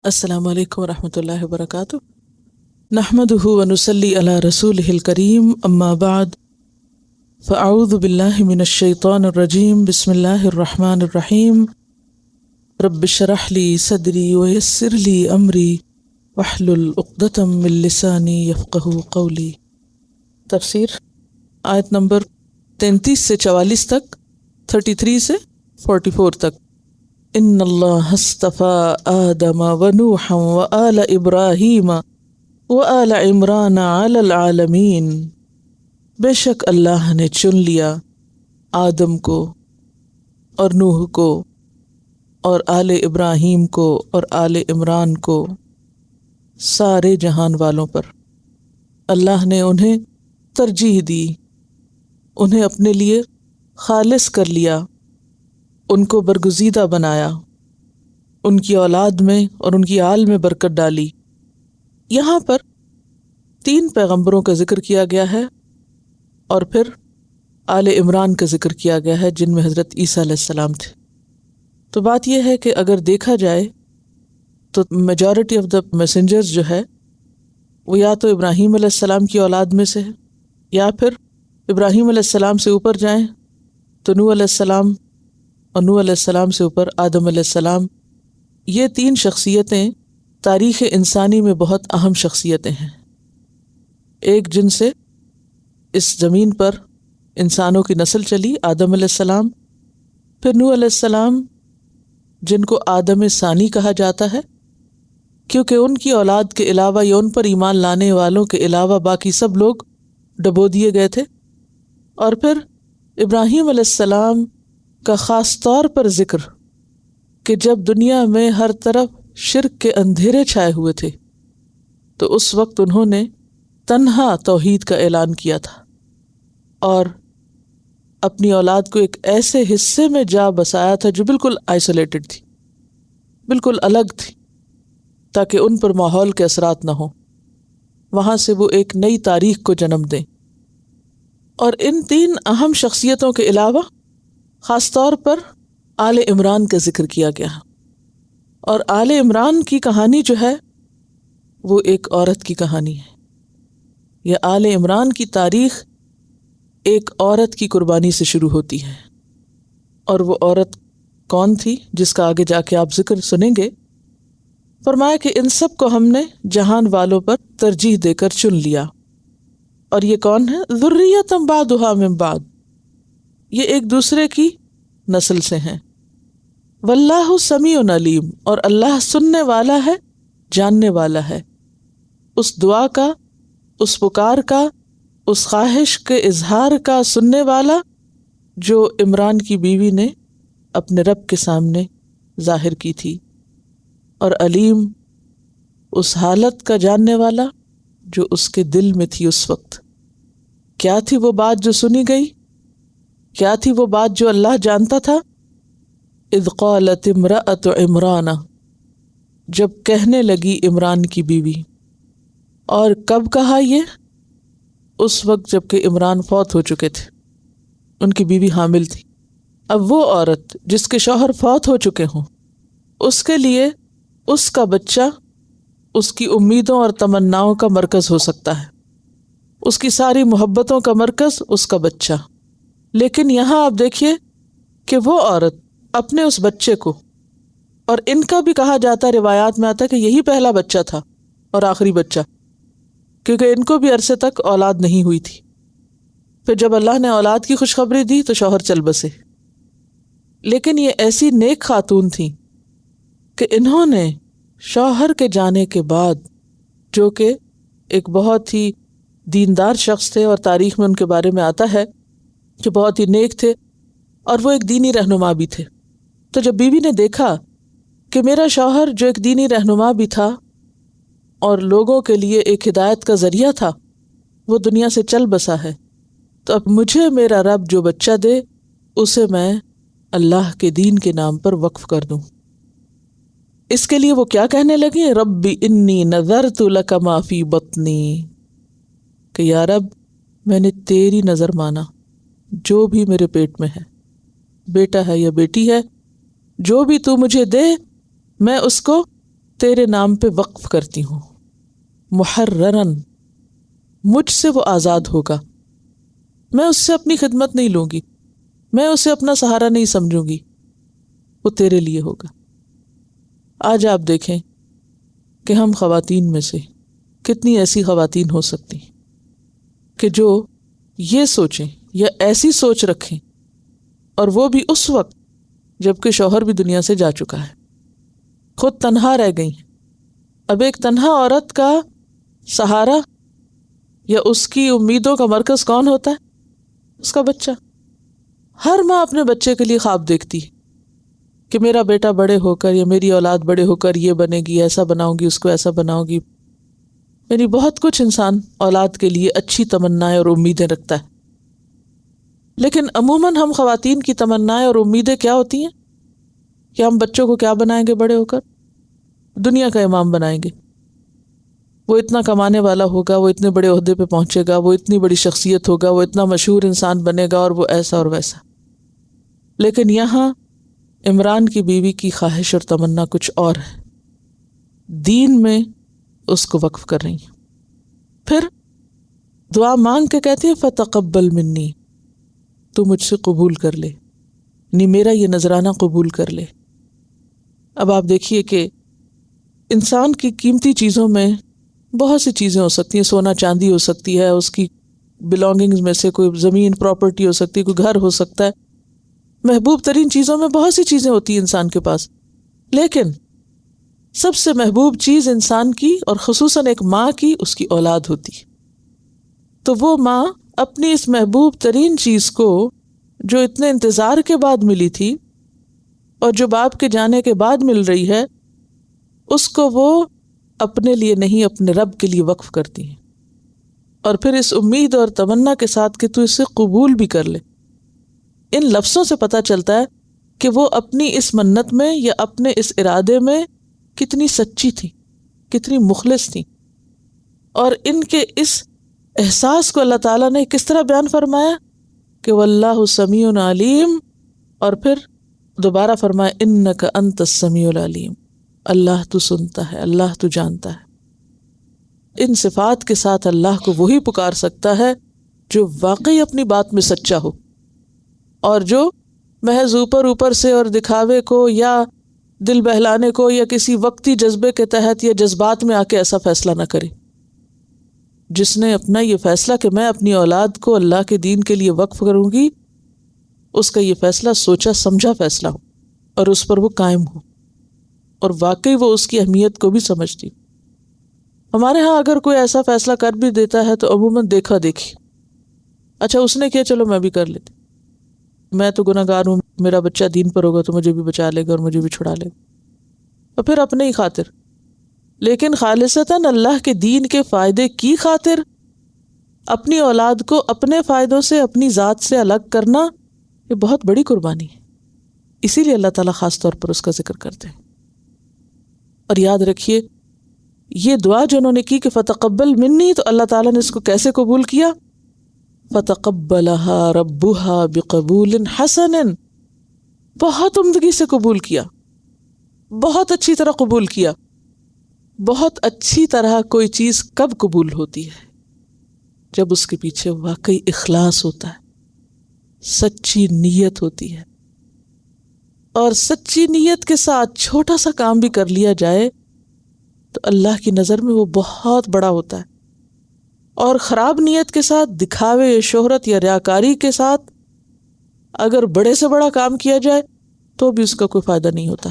السلام علیکم ورحمۃ اللہ وبرکاتہ۔ نحمدہ ونصلی علی رسولہ الکریم، اما بعد فاعوذ باللہ من الشیطان الرجیم، بسم اللہ الرحمن الرحیم۔ رب اشرح لی صدری ویسر لی امری واحلل عقدۃ من لسانی یفقہوا قولی۔ تفسیر آیت نمبر 33 سے 44 تک، 33 سے 44 تک۔ ان اللہ اصطفیٰ آدم ونوحا وآل ابراہیم وآل عمران علی العالمین۔ بے شک اللہ نے چن لیا آدم کو اور نوح کو اور آل ابراہیم کو اور آل عمران کو سارے جہان والوں پر۔ اللہ نے انہیں ترجیح دی، انہیں اپنے لیے خالص کر لیا، ان کو برگزیدہ بنایا، ان کی اولاد میں اور ان کی آل میں برکت ڈالی۔ یہاں پر 3 پیغمبروں کا ذکر کیا گیا ہے اور پھر آل عمران کا ذکر کیا گیا ہے، جن میں حضرت عیسیٰ علیہ السلام تھے۔ تو بات یہ ہے کہ اگر دیکھا جائے تو میجورٹی آف دا میسنجرز جو ہے وہ یا تو ابراہیم علیہ السلام کی اولاد میں سے ہے، یا پھر ابراہیم علیہ السلام سے اوپر جائیں تو نوح علیہ السلام، اور نوح علیہ السلام سے اوپر آدم علیہ السلام۔ یہ 3 شخصیتیں تاریخ انسانی میں بہت اہم شخصیتیں ہیں، ایک جن سے اس زمین پر انسانوں کی نسل چلی، آدم علیہ السلام، پھر نوح علیہ السلام جن کو آدم ثانی کہا جاتا ہے، کیونکہ ان کی اولاد کے علاوہ یا ان پر ایمان لانے والوں کے علاوہ باقی سب لوگ ڈبو دیے گئے تھے۔ اور پھر ابراہیم علیہ السلام کا خاص طور پر ذکر کہ جب دنیا میں ہر طرف شرک کے اندھیرے چھائے ہوئے تھے تو اس وقت انہوں نے تنہا توحید کا اعلان کیا تھا اور اپنی اولاد کو ایک ایسے حصے میں جا بسایا تھا جو بالکل آئسولیٹڈ تھی، بالکل الگ تھی، تاکہ ان پر ماحول کے اثرات نہ ہوں، وہاں سے وہ ایک نئی تاریخ کو جنم دیں۔ اور ان 3 اہم شخصیتوں کے علاوہ خاص طور پر آل عمران کا ذکر کیا گیا، اور آل عمران کی کہانی جو ہے وہ ایک عورت کی کہانی ہے۔ یہ آل عمران کی تاریخ ایک عورت کی قربانی سے شروع ہوتی ہے، اور وہ عورت کون تھی جس کا آگے جا کے آپ ذکر سنیں گے۔ فرمایا کہ ان سب کو ہم نے جہان والوں پر ترجیح دے کر چن لیا، اور یہ کون ہے؟ ذریۃ بعضھا من بعض، یہ ایک دوسرے کی نسل سے ہیں۔ واللہ سمیع علیم، اور اللہ سننے والا ہے، جاننے والا ہے، اس دعا کا، اس پکار کا، اس خواہش کے اظہار کا سننے والا جو عمران کی بیوی نے اپنے رب کے سامنے ظاہر کی تھی، اور علیم، اس حالت کا جاننے والا جو اس کے دل میں تھی اس وقت۔ کیا تھی وہ بات جو سنی گئی؟ کیا تھی وہ بات جو اللہ جانتا تھا؟ اذ قالت امرأۃ عمران، جب کہنے لگی عمران کی بیوی۔ اور کب کہا یہ؟ اس وقت جب کہ عمران فوت ہو چکے تھے، ان کی بیوی حامل تھی۔ اب وہ عورت جس کے شوہر فوت ہو چکے ہوں، اس کے لیے اس کا بچہ اس کی امیدوں اور تمناؤں کا مرکز ہو سکتا ہے، اس کی ساری محبتوں کا مرکز اس کا بچہ۔ لیکن یہاں آپ دیکھیے کہ وہ عورت اپنے اس بچے کو، اور ان کا بھی کہا جاتا ہے، روایات میں آتا ہے کہ یہی پہلا بچہ تھا اور آخری بچہ، کیونکہ ان کو بھی عرصے تک اولاد نہیں ہوئی تھی۔ پھر جب اللہ نے اولاد کی خوشخبری دی تو شوہر چل بسے۔ لیکن یہ ایسی نیک خاتون تھیں کہ انہوں نے شوہر کے جانے کے بعد، جو کہ ایک بہت ہی دیندار شخص تھے، اور تاریخ میں ان کے بارے میں آتا ہے کہ بہت ہی نیک تھے اور وہ ایک دینی رہنما بھی تھے، تو جب بیوی نے دیکھا کہ میرا شوہر جو ایک دینی رہنما بھی تھا اور لوگوں کے لیے ایک ہدایت کا ذریعہ تھا، وہ دنیا سے چل بسا ہے، تو اب مجھے میرا رب جو بچہ دے اسے میں اللہ کے دین کے نام پر وقف کر دوں۔ اس کے لیے وہ کیا کہنے لگی؟ رب انی نذرت لک ما فی بطنی، کہ یا رب میں نے تیری نظر مانا جو بھی میرے پیٹ میں ہے، بیٹا ہے یا بیٹی ہے، جو بھی تو مجھے دے میں اس کو تیرے نام پہ وقف کرتی ہوں، محررن، مجھ سے وہ آزاد ہوگا، میں اس سے اپنی خدمت نہیں لوں گی، میں اسے اپنا سہارا نہیں سمجھوں گی، وہ تیرے لیے ہوگا۔ آج آپ دیکھیں کہ ہم خواتین میں سے کتنی ایسی خواتین ہو سکتی کہ جو یہ سوچیں یا ایسی سوچ رکھیں، اور وہ بھی اس وقت جبکہ شوہر بھی دنیا سے جا چکا ہے، خود تنہا رہ گئی ہیں۔ اب ایک تنہا عورت کا سہارا یا اس کی امیدوں کا مرکز کون ہوتا ہے؟ اس کا بچہ۔ ہر ماں اپنے بچے کے لیے خواب دیکھتی ہے کہ میرا بیٹا بڑے ہو کر یا میری اولاد بڑے ہو کر یہ بنے گی، ایسا بناؤں گی، اس کو ایسا بناؤں گی۔ یعنی بہت کچھ انسان اولاد کے لیے اچھی تمنائیں اور امیدیں رکھتا ہے، لیکن عموماً ہم خواتین کی تمنائیں اور امیدیں کیا ہوتی ہیں کہ ہم بچوں کو کیا بنائیں گے بڑے ہو کر؟ دنیا کا امام بنائیں گے، وہ اتنا کمانے والا ہوگا، وہ اتنے بڑے عہدے پہ پہنچے گا، وہ اتنی بڑی شخصیت ہوگا، وہ اتنا مشہور انسان بنے گا، اور وہ ایسا اور ویسا۔ لیکن یہاں عمران کی بیوی کی خواہش اور تمنا کچھ اور ہے، دین میں اس کو وقف کر رہی ہیں۔ پھر دعا مانگ کے کہتی ہیں فتقبل منی، تو مجھ سے قبول کر لے، یعنی میرا یہ نذرانہ قبول کر لے۔ اب آپ دیکھیے کہ انسان کی قیمتی چیزوں میں بہت سی چیزیں ہو سکتی ہیں، سونا چاندی ہو سکتی ہے، اس کی بلانگنگز میں سے کوئی زمین پراپرٹی ہو سکتی ہے، کوئی گھر ہو سکتا ہے، محبوب ترین چیزوں میں بہت سی چیزیں ہوتی ہیں انسان کے پاس، لیکن سب سے محبوب چیز انسان کی اور خصوصاً ایک ماں کی اس کی اولاد ہوتی ہے۔ تو وہ ماں اپنی اس محبوب ترین چیز کو جو اتنے انتظار کے بعد ملی تھی اور جو باپ کے جانے کے بعد مل رہی ہے، اس کو وہ اپنے لیے نہیں اپنے رب کے لیے وقف کرتی ہیں، اور پھر اس امید اور تمنا کے ساتھ کہ تو اسے قبول بھی کر لے۔ ان لفظوں سے پتہ چلتا ہے کہ وہ اپنی اس منت میں یا اپنے اس ارادے میں کتنی سچی تھی، کتنی مخلص تھی، اور ان کے اس احساس کو اللہ تعالیٰ نے کس طرح بیان فرمایا کہ واللہ سمیع علیم، اور پھر دوبارہ فرمایا انک انت السمیع العلیم، اللہ تو سنتا ہے، اللہ تو جانتا ہے۔ ان صفات کے ساتھ اللہ کو وہی پکار سکتا ہے جو واقعی اپنی بات میں سچا ہو، اور جو محض اوپر سے اور دکھاوے کو یا دل بہلانے کو یا کسی وقتی جذبے کے تحت یا جذبات میں آ کے ایسا فیصلہ نہ کرے۔ جس نے اپنا یہ فیصلہ کہ میں اپنی اولاد کو اللہ کے دین کے لیے وقف کروں گی، اس کا یہ فیصلہ سوچا سمجھا فیصلہ ہو اور اس پر وہ قائم ہو، اور واقعی وہ اس کی اہمیت کو بھی سمجھتی۔ ہمارے ہاں اگر کوئی ایسا فیصلہ کر بھی دیتا ہے تو عموماً دیکھا دیکھی، اچھا اس نے کیا، چلو میں بھی کر لیتی، میں تو گناہ گار ہوں، میرا بچہ دین پر ہوگا تو مجھے بھی بچا لے گا اور مجھے بھی چھڑا لے گا، اور پھر اپنے ہی خاطر۔ لیکن خالصتاً اللہ کے دین کے فائدے کی خاطر اپنی اولاد کو اپنے فائدوں سے، اپنی ذات سے الگ کرنا، یہ بہت بڑی قربانی ہے۔ اسی لیے اللہ تعالیٰ خاص طور پر اس کا ذکر کرتے ہیں۔ اور یاد رکھیے یہ دعا جو انہوں نے کی کہ فتقبل منی، تو اللہ تعالیٰ نے اس کو کیسے قبول کیا؟ فتقبلها ربها بقبول حسن، بہت عمدگی سے قبول کیا، بہت اچھی طرح قبول کیا۔ بہت اچھی طرح کوئی چیز کب قبول ہوتی ہے؟ جب اس کے پیچھے واقعی اخلاص ہوتا ہے، سچی نیت ہوتی ہے، اور سچی نیت کے ساتھ چھوٹا سا کام بھی کر لیا جائے تو اللہ کی نظر میں وہ بہت بڑا ہوتا ہے، اور خراب نیت کے ساتھ، دکھاوے، شہرت یا ریاکاری کے ساتھ اگر بڑے سے بڑا کام کیا جائے تو بھی اس کا کوئی فائدہ نہیں ہوتا۔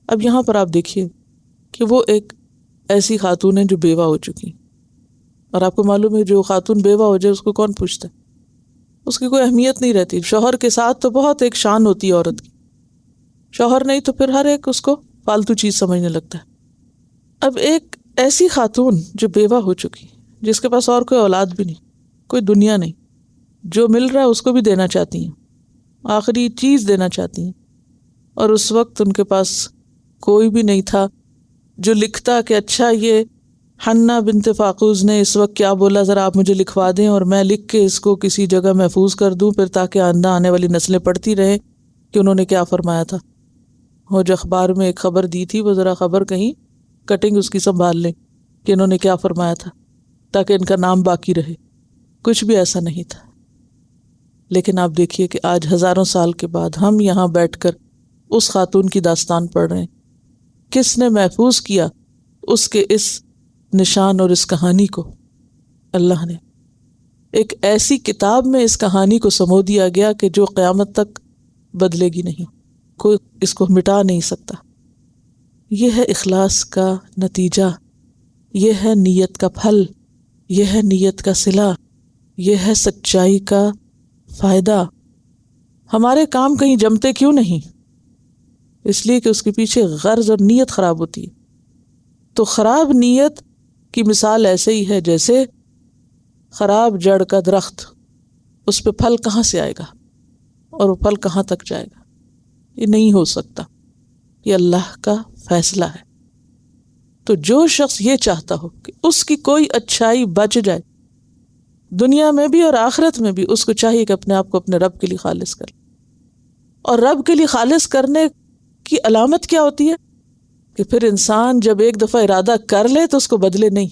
اب یہاں پر آپ دیکھیے کہ وہ ایک ایسی خاتون ہے جو بیوہ ہو چکی، اور آپ کو معلوم ہے جو خاتون بیوہ ہو جائے اس کو کون پوچھتا ہے، اس کی کوئی اہمیت نہیں رہتی۔ شوہر کے ساتھ تو بہت ایک شان ہوتی ہے عورت کی، شوہر نہیں تو پھر ہر ایک اس کو فالتو چیز سمجھنے لگتا ہے۔ اب ایک ایسی خاتون جو بیوہ ہو چکی، جس کے پاس اور کوئی اولاد بھی نہیں، کوئی دنیا نہیں، جو مل رہا ہے اس کو بھی دینا چاہتی ہیں، آخری چیز دینا چاہتی ہیں، اور اس وقت ان کے پاس کوئی بھی نہیں تھا جو لکھتا کہ اچھا یہ حنا بنت فاقوز نے اس وقت کیا بولا، ذرا آپ مجھے لکھوا دیں اور میں لکھ کے اس کو کسی جگہ محفوظ کر دوں، پھر تاکہ آنے والی نسلیں پڑھتی رہیں کہ انہوں نے کیا فرمایا تھا۔ وہ جو اخبار میں ایک خبر دی تھی، وہ ذرا خبر کہیں کٹنگ اس کی سنبھال لیں کہ انہوں نے کیا فرمایا تھا تاکہ ان کا نام باقی رہے. کچھ بھی ایسا نہیں تھا. لیکن آپ دیکھیے کہ آج ہزاروں سال کے بعد ہم یہاں بیٹھ کر اس خاتون کی داستان پڑھ رہے ہیں. کس نے محفوظ کیا اس کے اس نشان اور اس کہانی کو؟ اللہ نے. ایک ایسی کتاب میں اس کہانی کو سمو دیا گیا کہ جو قیامت تک بدلے گی نہیں، کوئی اس کو مٹا نہیں سکتا. یہ ہے اخلاص کا نتیجہ، یہ ہے نیت کا پھل، یہ ہے نیت کا صلہ، یہ ہے سچائی کا فائدہ. ہمارے کام کہیں جمتے کیوں نہیں؟ اس لیے کہ اس کے پیچھے غرض اور نیت خراب ہوتی ہے. تو خراب نیت کی مثال ایسے ہی ہے جیسے خراب جڑ کا درخت، اس پہ پھل کہاں سے آئے گا اور وہ پھل کہاں تک جائے گا؟ یہ نہیں ہو سکتا. یہ اللہ کا فیصلہ ہے. تو جو شخص یہ چاہتا ہو کہ اس کی کوئی اچھائی بچ جائے دنیا میں بھی اور آخرت میں بھی، اس کو چاہیے کہ اپنے آپ کو اپنے رب کے لیے خالص کرے. اور رب کے لیے خالص کرنے کی علامت کیا ہوتی ہے؟ کہ پھر انسان جب ایک دفعہ ارادہ کر لے تو اس کو بدلے نہیں.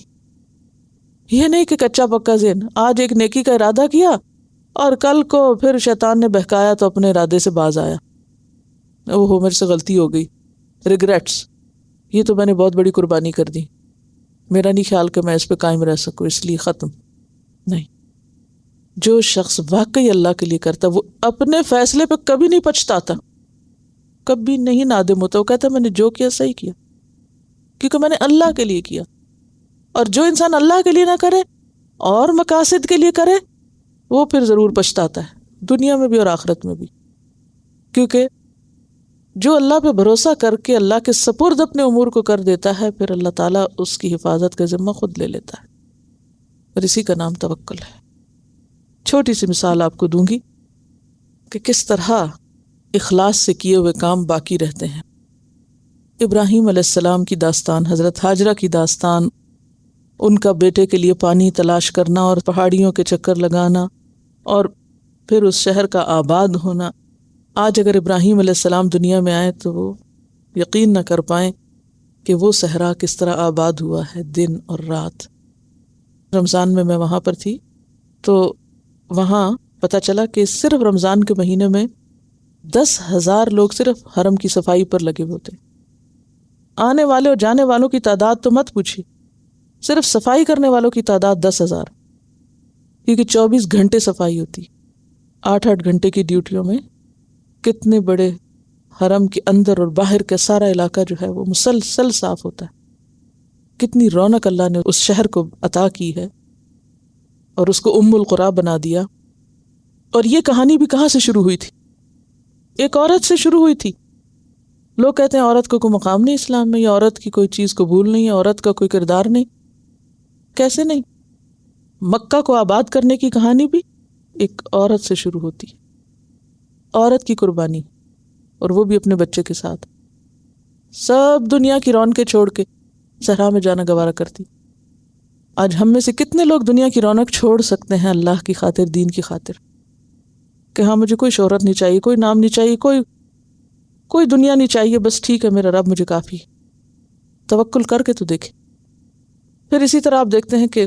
یہ نہیں کہ کچا پکا ذہن، آج ایک نیکی کا ارادہ کیا اور کل کو پھر شیطان نے بہکایا تو اپنے ارادے سے باز آیا. اوہ میرے سے غلطی ہو گئی، ریگریٹس، یہ تو میں نے بہت بڑی قربانی کر دی، میرا نہیں خیال کہ میں اس پہ قائم رہ سکوں، اس لیے ختم. نہیں. جو شخص واقعی اللہ کے لیے کرتا وہ اپنے فیصلے پہ کبھی نہیں پچھتاتا، کبھی نہیں نادم ہوتا. وہ کہتا میں نے جو کیا صحیح کیا، کیونکہ میں نے اللہ کے لیے کیا. اور جو انسان اللہ کے لیے نہ کرے اور مقاصد کے لیے کرے، وہ پھر ضرور پچھتاتا ہے، دنیا میں بھی اور آخرت میں بھی. کیونکہ جو اللہ پہ بھروسہ کر کے اللہ کے سپرد اپنے امور کو کر دیتا ہے، پھر اللہ تعالیٰ اس کی حفاظت کا ذمہ خود لے لیتا ہے. اور اسی کا نام توکل ہے. چھوٹی سی مثال آپ کو دوں گی کہ کس طرح اخلاص سے کیے ہوئے کام باقی رہتے ہیں. ابراہیم علیہ السلام کی داستان، حضرت ہاجرہ کی داستان، ان کا بیٹے کے لیے پانی تلاش کرنا اور پہاڑیوں کے چکر لگانا اور پھر اس شہر کا آباد ہونا. آج اگر ابراہیم علیہ السلام دنیا میں آئے تو وہ یقین نہ کر پائیں کہ وہ صحرا کس طرح آباد ہوا ہے دن اور رات. رمضان میں وہاں پر تھی تو وہاں پتہ چلا کہ صرف رمضان کے مہینے میں 10,000 لوگ صرف حرم کی صفائی پر لگے ہوتے. آنے والے اور جانے والوں کی تعداد تو مت پوچھی، صرف صفائی کرنے والوں کی تعداد 10,000، کیونکہ 24 گھنٹے صفائی ہوتی. 8-8 گھنٹے کی ڈیوٹیوں میں کتنے بڑے حرم کے اندر اور باہر کا سارا علاقہ جو ہے وہ مسلسل صاف ہوتا ہے. کتنی رونق اللہ نے اس شہر کو عطا کی ہے اور اس کو ام القریٰ بنا دیا. اور یہ کہانی بھی کہاں سے شروع ہوئی تھی؟ ایک عورت سے شروع ہوئی تھی. لوگ کہتے ہیں عورت کو کوئی مقام نہیں اسلام میں، یا عورت کی کوئی چیز قبول نہیں ہے، عورت کا کوئی کردار نہیں. کیسے نہیں؟ مکہ کو آباد کرنے کی کہانی بھی ایک عورت سے شروع ہوتی ہے. عورت کی قربانی، اور وہ بھی اپنے بچے کے ساتھ. سب دنیا کی رونقیں چھوڑ کے صحرا میں جانا گوارا کرتی. آج ہم میں سے کتنے لوگ دنیا کی رونق چھوڑ سکتے ہیں اللہ کی خاطر، دین کی خاطر، کہ ہاں مجھے کوئی شہرت نہیں چاہیے، کوئی نام نہیں چاہیے، کوئی دنیا نہیں چاہیے، بس ٹھیک ہے میرا رب مجھے کافی. توکل کر کے تو دیکھیں. پھر اسی طرح آپ دیکھتے ہیں کہ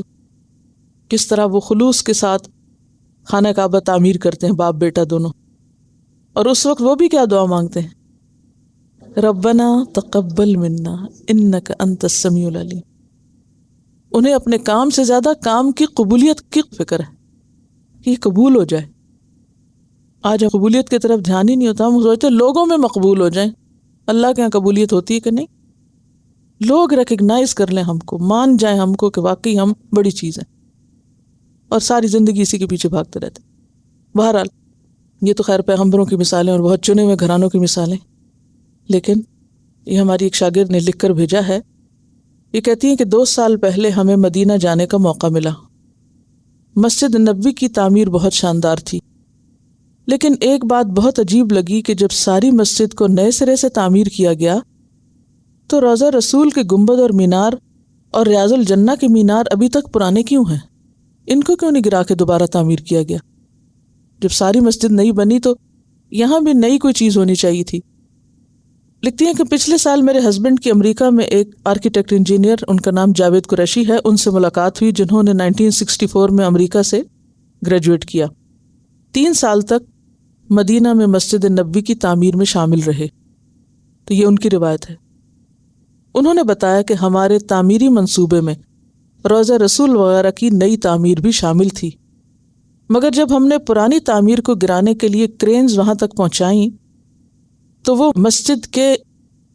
کس طرح وہ خلوص کے ساتھ خانہ کعبہ تعمیر کرتے ہیں، باپ بیٹا دونوں. اور اس وقت وہ بھی کیا دعا مانگتے ہیں؟ ربنا تقبل منا انک انت السمیع العلیم. انہیں اپنے کام سے زیادہ کام کی قبولیت کی فکر ہے کہ یہ قبول ہو جائے. آج قبولیت کی طرف دھیان ہی نہیں ہوتا. ہم سوچتے لوگوں میں مقبول ہو جائیں. اللہ کے یہاں قبولیت ہوتی ہے کہ نہیں؟ لوگ ریکگنائز کر لیں ہم کو، مان جائیں ہم کو کہ واقعی ہم بڑی چیز ہیں، اور ساری زندگی اسی کے پیچھے بھاگتے رہتے. بہرحال یہ تو خیر پیغمبروں کی مثالیں اور بہت چنے ہوئے گھرانوں کی مثالیں. لیکن یہ ہماری ایک شاگرد نے لکھ کر بھیجا ہے. یہ کہتی ہیں کہ 2 سال پہلے ہمیں مدینہ جانے کا موقع ملا. مسجد نبوی کی تعمیر بہت شاندار تھی، لیکن ایک بات بہت عجیب لگی کہ جب ساری مسجد کو نئے سرے سے تعمیر کیا گیا تو روضہ رسول کے گنبد اور مینار اور ریاض الجنہ کے مینار ابھی تک پرانے کیوں ہیں؟ ان کو کیوں نہیں گرا کے دوبارہ تعمیر کیا گیا؟ جب ساری مسجد نئی بنی تو یہاں بھی نئی کوئی چیز ہونی چاہیے تھی. لکھتی ہیں کہ پچھلے سال میرے ہسبینڈ کی امریکہ میں ایک آرکیٹیکٹ انجینئر، ان کا نام جاوید قریشی ہے، ان سے ملاقات ہوئی جنہوں نے 1964 میں امریکہ سے گریجویٹ کیا۔ 3 سال تک مدینہ میں مسجد نبوی کی تعمیر میں شامل رہے۔ تو یہ ان کی روایت ہے۔ انہوں نے بتایا کہ ہمارے تعمیری منصوبے میں روضہ رسول وغیرہ کی نئی تعمیر بھی شامل تھی، مگر جب ہم نے پرانی تعمیر کو گرانے کے لیے کرینز وہاں تک پہنچائیں تو وہ مسجد کے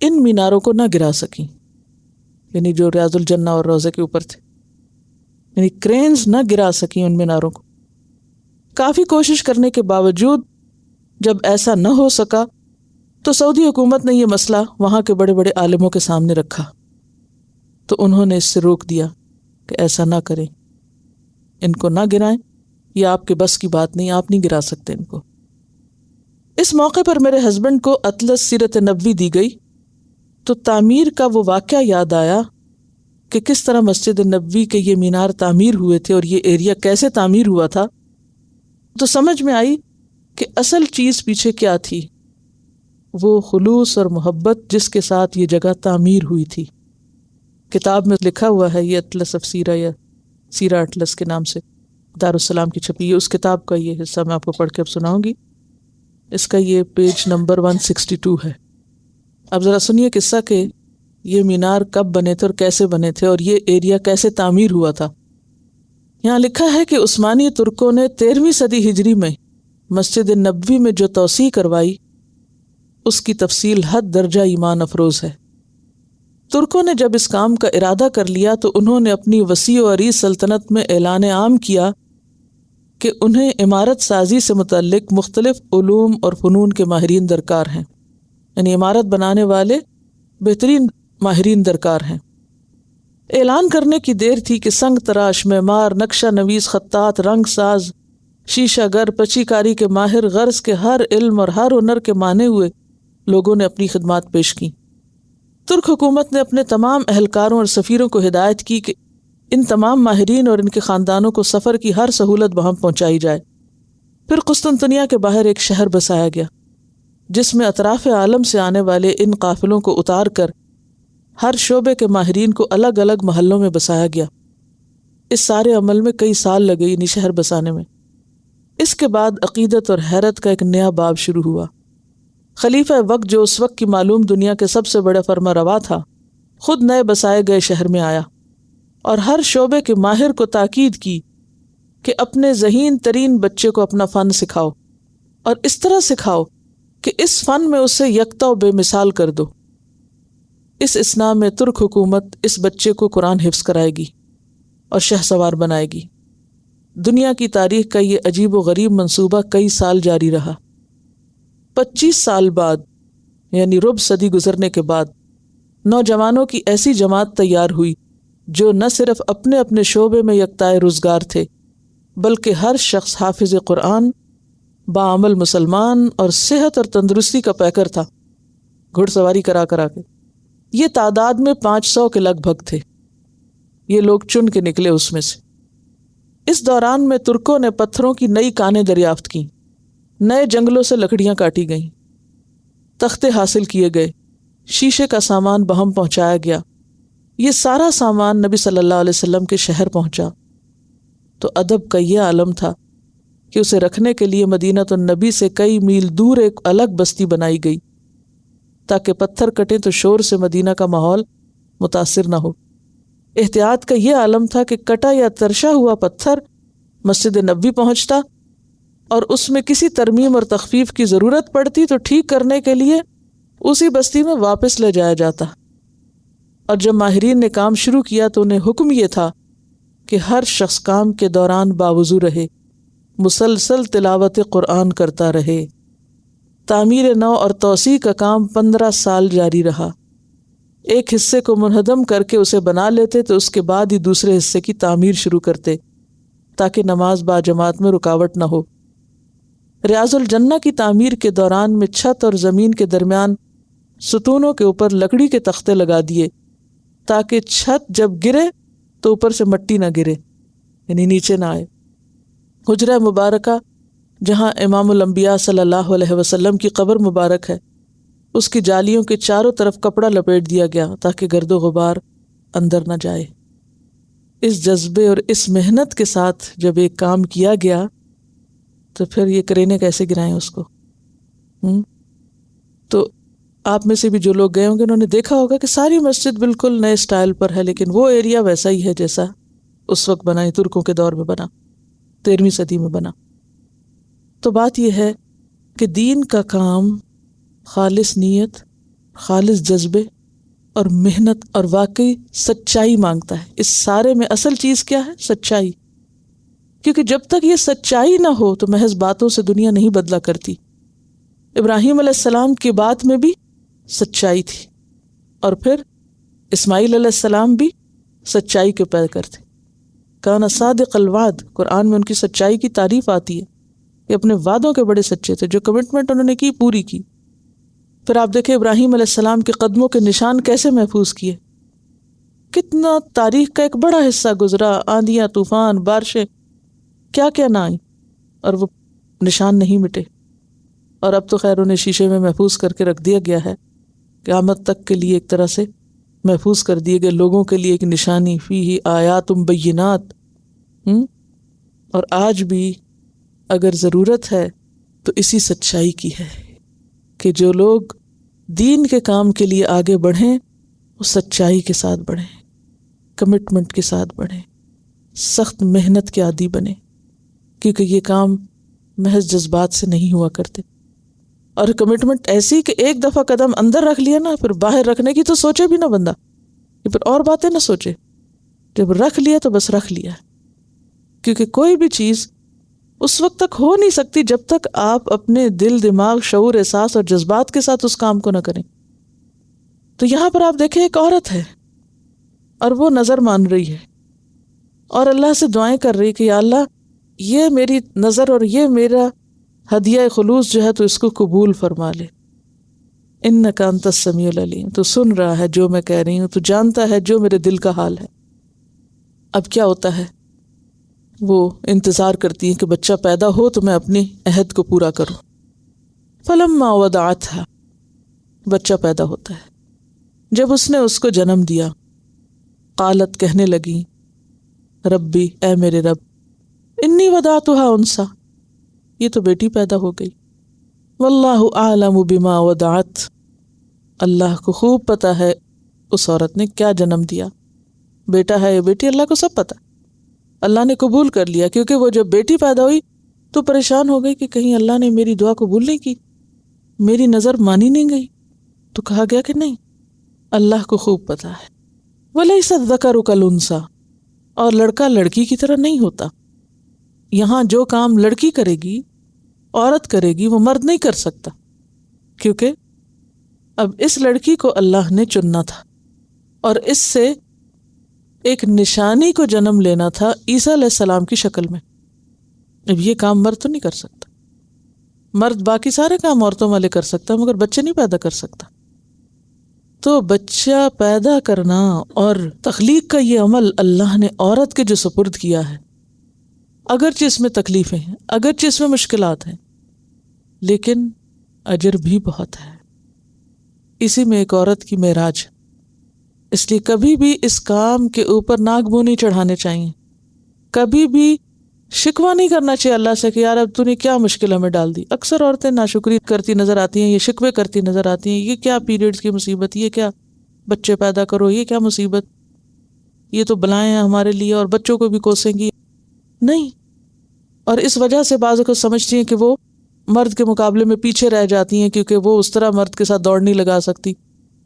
ان میناروں کو نہ گرا سکیں، یعنی جو ریاض الجنہ اور روضہ کے اوپر تھے، یعنی کرینز نہ گرا سکیں ان میناروں کو۔ کافی کوشش کرنے کے باوجود جب ایسا نہ ہو سکا تو سعودی حکومت نے یہ مسئلہ وہاں کے بڑے بڑے عالموں کے سامنے رکھا، تو انہوں نے اس سے روک دیا کہ ایسا نہ کریں، ان کو نہ گرائیں، یہ آپ کے بس کی بات نہیں، آپ نہیں گرا سکتے ان کو۔ اس موقع پر میرے ہسبینڈ کو اطلس سیرت نبوی دی گئی تو تعمیر کا وہ واقعہ یاد آیا کہ کس طرح مسجد نبوی کے یہ مینار تعمیر ہوئے تھے اور یہ ایریا کیسے تعمیر ہوا تھا، تو سمجھ میں آئی کہ اصل چیز پیچھے کیا تھی، وہ خلوص اور محبت جس کے ساتھ یہ جگہ تعمیر ہوئی تھی۔ کتاب میں لکھا ہوا ہے، یہ اطلس آف سیرہ یا سیرہ اطلس کے نام سے دارالسلام کی چھپی ہے، اس کتاب کا یہ حصہ میں آپ کو پڑھ کے اب سناؤں گی۔ اس کا یہ پیج نمبر 162 ہے۔ اب ذرا سنیے قصہ کہ یہ مینار کب بنے تھے اور کیسے بنے تھے اور یہ ایریا کیسے تعمیر ہوا تھا۔ یہاں لکھا ہے کہ عثمانی ترکوں نے 13ویں صدی ہجری میں مسجد نبوی میں جو توسیع کروائی اس کی تفصیل حد درجہ ایمان افروز ہے۔ ترکوں نے جب اس کام کا ارادہ کر لیا تو انہوں نے اپنی وسیع و عریض سلطنت میں اعلان عام کیا کہ انہیں عمارت سازی سے متعلق مختلف علوم اور فنون کے ماہرین درکار ہیں، یعنی عمارت بنانے والے بہترین ماہرین درکار ہیں۔ اعلان کرنے کی دیر تھی کہ سنگ تراش، معمار، نقشہ نویس، خطاط، رنگ ساز، شیشہ گر، پچی کاری کے ماہر، غرض کے ہر علم اور ہر ہنر کے مانے ہوئے لوگوں نے اپنی خدمات پیش کی۔ ترک حکومت نے اپنے تمام اہلکاروں اور سفیروں کو ہدایت کی کہ ان تمام ماہرین اور ان کے خاندانوں کو سفر کی ہر سہولت بہم پہنچائی جائے۔ پھر قسطنطنیہ کے باہر ایک شہر بسایا گیا جس میں اطراف عالم سے آنے والے ان قافلوں کو اتار کر ہر شعبے کے ماہرین کو الگ الگ محلوں میں بسایا گیا۔ اس سارے عمل میں کئی سال لگے، یعنی شہر بسانے میں۔ اس کے بعد عقیدت اور حیرت کا ایک نیا باب شروع ہوا۔ خلیفہ وقت جو اس وقت کی معلوم دنیا کے سب سے بڑا فرما روا تھا، خود نئے بسائے گئے شہر میں آیا اور ہر شعبے کے ماہر کو تاکید کی کہ اپنے ذہین ترین بچے کو اپنا فن سکھاؤ اور اس طرح سکھاؤ کہ اس فن میں اسے یکتا و بے مثال کر دو۔ اس اثنا میں ترک حکومت اس بچے کو قرآن حفظ کرائے گی اور شہ سوار بنائے گی۔ دنیا کی تاریخ کا یہ عجیب و غریب منصوبہ کئی سال جاری رہا۔ 25 سال بعد، یعنی ربع صدی گزرنے کے بعد، نوجوانوں کی ایسی جماعت تیار ہوئی جو نہ صرف اپنے اپنے شعبے میں یکتائے روزگار تھے، بلکہ ہر شخص حافظ قرآن، باعمل مسلمان اور صحت اور تندرستی کا پیکر تھا، گھڑ سواری کرا کرا کے۔ یہ تعداد میں 500 کے لگ بھگ تھے۔ یہ لوگ چن کے نکلے اس میں سے۔ اس دوران میں ترکوں نے پتھروں کی نئی کانیں دریافت کیں، نئے جنگلوں سے لکڑیاں کاٹی گئیں، تختے حاصل کیے گئے، شیشے کا سامان بہم پہنچایا گیا۔ یہ سارا سامان نبی صلی اللہ علیہ وسلم کے شہر پہنچا تو ادب کا یہ عالم تھا کہ اسے رکھنے کے لیے مدینہ النبی سے کئی میل دور ایک الگ بستی بنائی گئی تاکہ پتھر کٹے تو شور سے مدینہ کا ماحول متاثر نہ ہو۔ احتیاط کا یہ عالم تھا کہ کٹا یا ترشا ہوا پتھر مسجد نبوی پہنچتا اور اس میں کسی ترمیم اور تخفیف کی ضرورت پڑتی تو ٹھیک کرنے کے لیے اسی بستی میں واپس لے جایا جاتا۔ اور جب ماہرین نے کام شروع کیا تو انہیں حکم یہ تھا کہ ہر شخص کام کے دوران باوضو رہے، مسلسل تلاوت قرآن کرتا رہے۔ تعمیر نو اور توسیع کا کام 15 سال جاری رہا۔ ایک حصے کو منہدم کر کے اسے بنا لیتے تو اس کے بعد ہی دوسرے حصے کی تعمیر شروع کرتے تاکہ نماز با جماعت میں رکاوٹ نہ ہو۔ ریاض الجنہ کی تعمیر کے دوران میں چھت اور زمین کے درمیان ستونوں کے اوپر لکڑی کے تختے لگا دیے تاکہ چھت جب گرے تو اوپر سے مٹی نہ گرے، یعنی نیچے نہ آئے۔ حجرہ مبارکہ جہاں امام الانبیاء صلی اللہ علیہ وسلم کی قبر مبارک ہے، اس کی جالیوں کے چاروں طرف کپڑا لپیٹ دیا گیا تاکہ گرد و غبار اندر نہ جائے۔ اس جذبے اور اس محنت کے ساتھ جب ایک کام کیا گیا تو پھر یہ کرینے کیسے گرائیں اس کو؟ تو آپ میں سے بھی جو لوگ گئے ہوں گے انہوں نے دیکھا ہوگا کہ ساری مسجد بالکل نئے سٹائل پر ہے، لیکن وہ ایریا ویسا ہی ہے جیسا اس وقت بنا، ترکوں کے دور میں بنا، 13ویں صدی میں بنا۔ تو بات یہ ہے کہ دین کا کام خالص نیت، خالص جذبے اور محنت اور واقعی سچائی مانگتا ہے۔ اس سارے میں اصل چیز کیا ہے؟ سچائی، کیونکہ جب تک یہ سچائی نہ ہو تو محض باتوں سے دنیا نہیں بدلا کرتی۔ ابراہیم علیہ السلام کی بات میں بھی سچائی تھی، اور پھر اسماعیل علیہ السلام بھی سچائی کے پیکر تھے۔ کان صادق الوعد، قرآن میں ان کی سچائی کی تعریف آتی ہے کہ اپنے وعدوں کے بڑے سچے تھے، جو کمٹمنٹ انہوں نے کی پوری کی۔ پھر آپ دیکھیں ابراہیم علیہ السلام کے قدموں کے نشان کیسے محفوظ کیے، کتنا تاریخ کا ایک بڑا حصہ گزرا، آندیاں، طوفان، بارشیں، کیا کیا نہ آئی، اور وہ نشان نہیں مٹے۔ اور اب تو خیر انہیں شیشے میں محفوظ کر کے رکھ دیا گیا ہے، قیامت تک کے لیے ایک طرح سے محفوظ کر دیے گئے، لوگوں کے لیے ایک نشانی، فیہ آیات بینات۔ اور آج بھی اگر ضرورت ہے تو اسی سچائی کی ہے کہ جو لوگ دین کے کام کے لیے آگے بڑھیں وہ سچائی کے ساتھ بڑھیں، کمٹمنٹ کے ساتھ بڑھیں، سخت محنت کے عادی بنیں، کیونکہ یہ کام محض جذبات سے نہیں ہوا کرتے۔ اور کمٹمنٹ ایسی کہ ایک دفعہ قدم اندر رکھ لیا نا، پھر باہر رکھنے کی تو سوچے بھی نہ بندہ، کہ پھر اور باتیں نہ سوچے، جب رکھ لیا تو بس رکھ لیا۔ کیونکہ کوئی بھی چیز اس وقت تک ہو نہیں سکتی جب تک آپ اپنے دل، دماغ، شعور، احساس اور جذبات کے ساتھ اس کام کو نہ کریں۔ تو یہاں پر آپ دیکھیں ایک عورت ہے اور وہ نظر مان رہی ہے اور اللہ سے دعائیں کر رہی کہ یا اللہ یہ میری نظر اور یہ میرا ہدیہ خلوص جو ہے تو اس کو قبول فرما لے۔ انک انت السمیع العلیم، تو سن رہا ہے جو میں کہہ رہی ہوں، تو جانتا ہے جو میرے دل کا حال ہے۔ اب کیا ہوتا ہے، وہ انتظار کرتی ہے کہ بچہ پیدا ہو تو میں اپنی عہد کو پورا کروں۔ فلما وضعتها، بچہ پیدا ہوتا ہے۔ جب اس نے اس کو جنم دیا، قالت، کہنے لگی، ربی، اے میرے رب، انی وضعتها انثی، یہ تو بیٹی پیدا ہو گئی۔ واللہ اعلم بما وضعت، اللہ کو خوب پتا ہے اس عورت نے کیا جنم دیا، بیٹا ہے یا بیٹی، اللہ کو سب پتا۔ اللہ نے قبول کر لیا، کیونکہ وہ جب بیٹی پیدا ہوئی تو پریشان ہو گئی کہ کہیں اللہ نے میری دعا قبول نہیں کی، میری نظر مانی نہیں گئی۔ تو کہا گیا کہ نہیں، اللہ کو خوب پتا ہے۔ وَلَيْسَ الذَّكَرُ كَالْأُنثَىٰ، اور لڑکا لڑکی کی طرح نہیں ہوتا۔ یہاں جو کام لڑکی کرے گی، عورت کرے گی، وہ مرد نہیں کر سکتا، کیونکہ اب اس لڑکی کو اللہ نے چننا تھا اور اس سے ایک نشانی کو جنم لینا تھا عیسیٰ علیہ السلام کی شکل میں۔ اب یہ کام مرد تو نہیں کر سکتا، مرد باقی سارے کام عورتوں والے کر سکتا مگر بچے نہیں پیدا کر سکتا۔ تو بچہ پیدا کرنا اور تخلیق کا یہ عمل اللہ نے عورت کے جو سپرد کیا ہے، اگرچہ اس میں تکلیفیں ہیں، اگرچہ اس میں مشکلات ہیں، لیکن اجر بھی بہت ہے۔ اسی میں ایک عورت کی معراج، اس لیے کبھی بھی اس کام کے اوپر ناک منہ نہیں چڑھانے چاہیے، کبھی بھی شکوہ نہیں کرنا چاہیے اللہ سے کہ یار اب تو نے کیا مشکل ہمیں ڈال دی۔ اکثر عورتیں ناشکری کرتی نظر آتی ہیں، یہ شکوے کرتی نظر آتی ہیں، یہ کیا پیریڈز کی مصیبت، یہ کیا بچے پیدا کرو، یہ کیا مصیبت، یہ تو بلائیں ہیں ہمارے لیے اور بچوں کو بھی کوسیں گی۔ نہیں، اور اس وجہ سے بعض کو سمجھتی ہیں کہ وہ مرد کے مقابلے میں پیچھے رہ جاتی ہیں، کیونکہ وہ اس طرح مرد کے ساتھ دوڑ نہیں لگا سکتی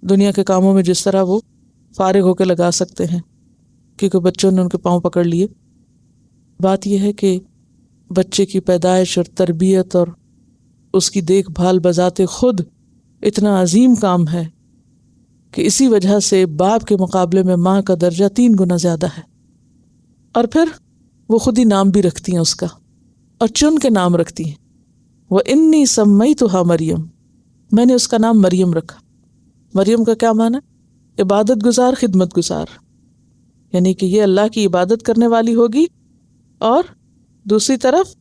دنیا کے کاموں میں جس طرح وہ فارغ ہو کے لگا سکتے ہیں، کیونکہ بچوں نے ان کے پاؤں پکڑ لیے۔ بات یہ ہے کہ بچے کی پیدائش اور تربیت اور اس کی دیکھ بھال بذات خود اتنا عظیم کام ہے کہ اسی وجہ سے باپ کے مقابلے میں ماں کا درجہ 3 گنا زیادہ ہے۔ اور پھر وہ خود ہی نام بھی رکھتی ہیں اس کا، اور چن کے نام رکھتی ہیں۔ وَإِنِّي سَمَّيْتُهَا مریم، میں نے اس کا نام مریم رکھا۔ مریم کا کیا معنی؟ عبادت گزار، خدمت گزار، یعنی کہ یہ اللہ کی عبادت کرنے والی ہوگی اور دوسری طرف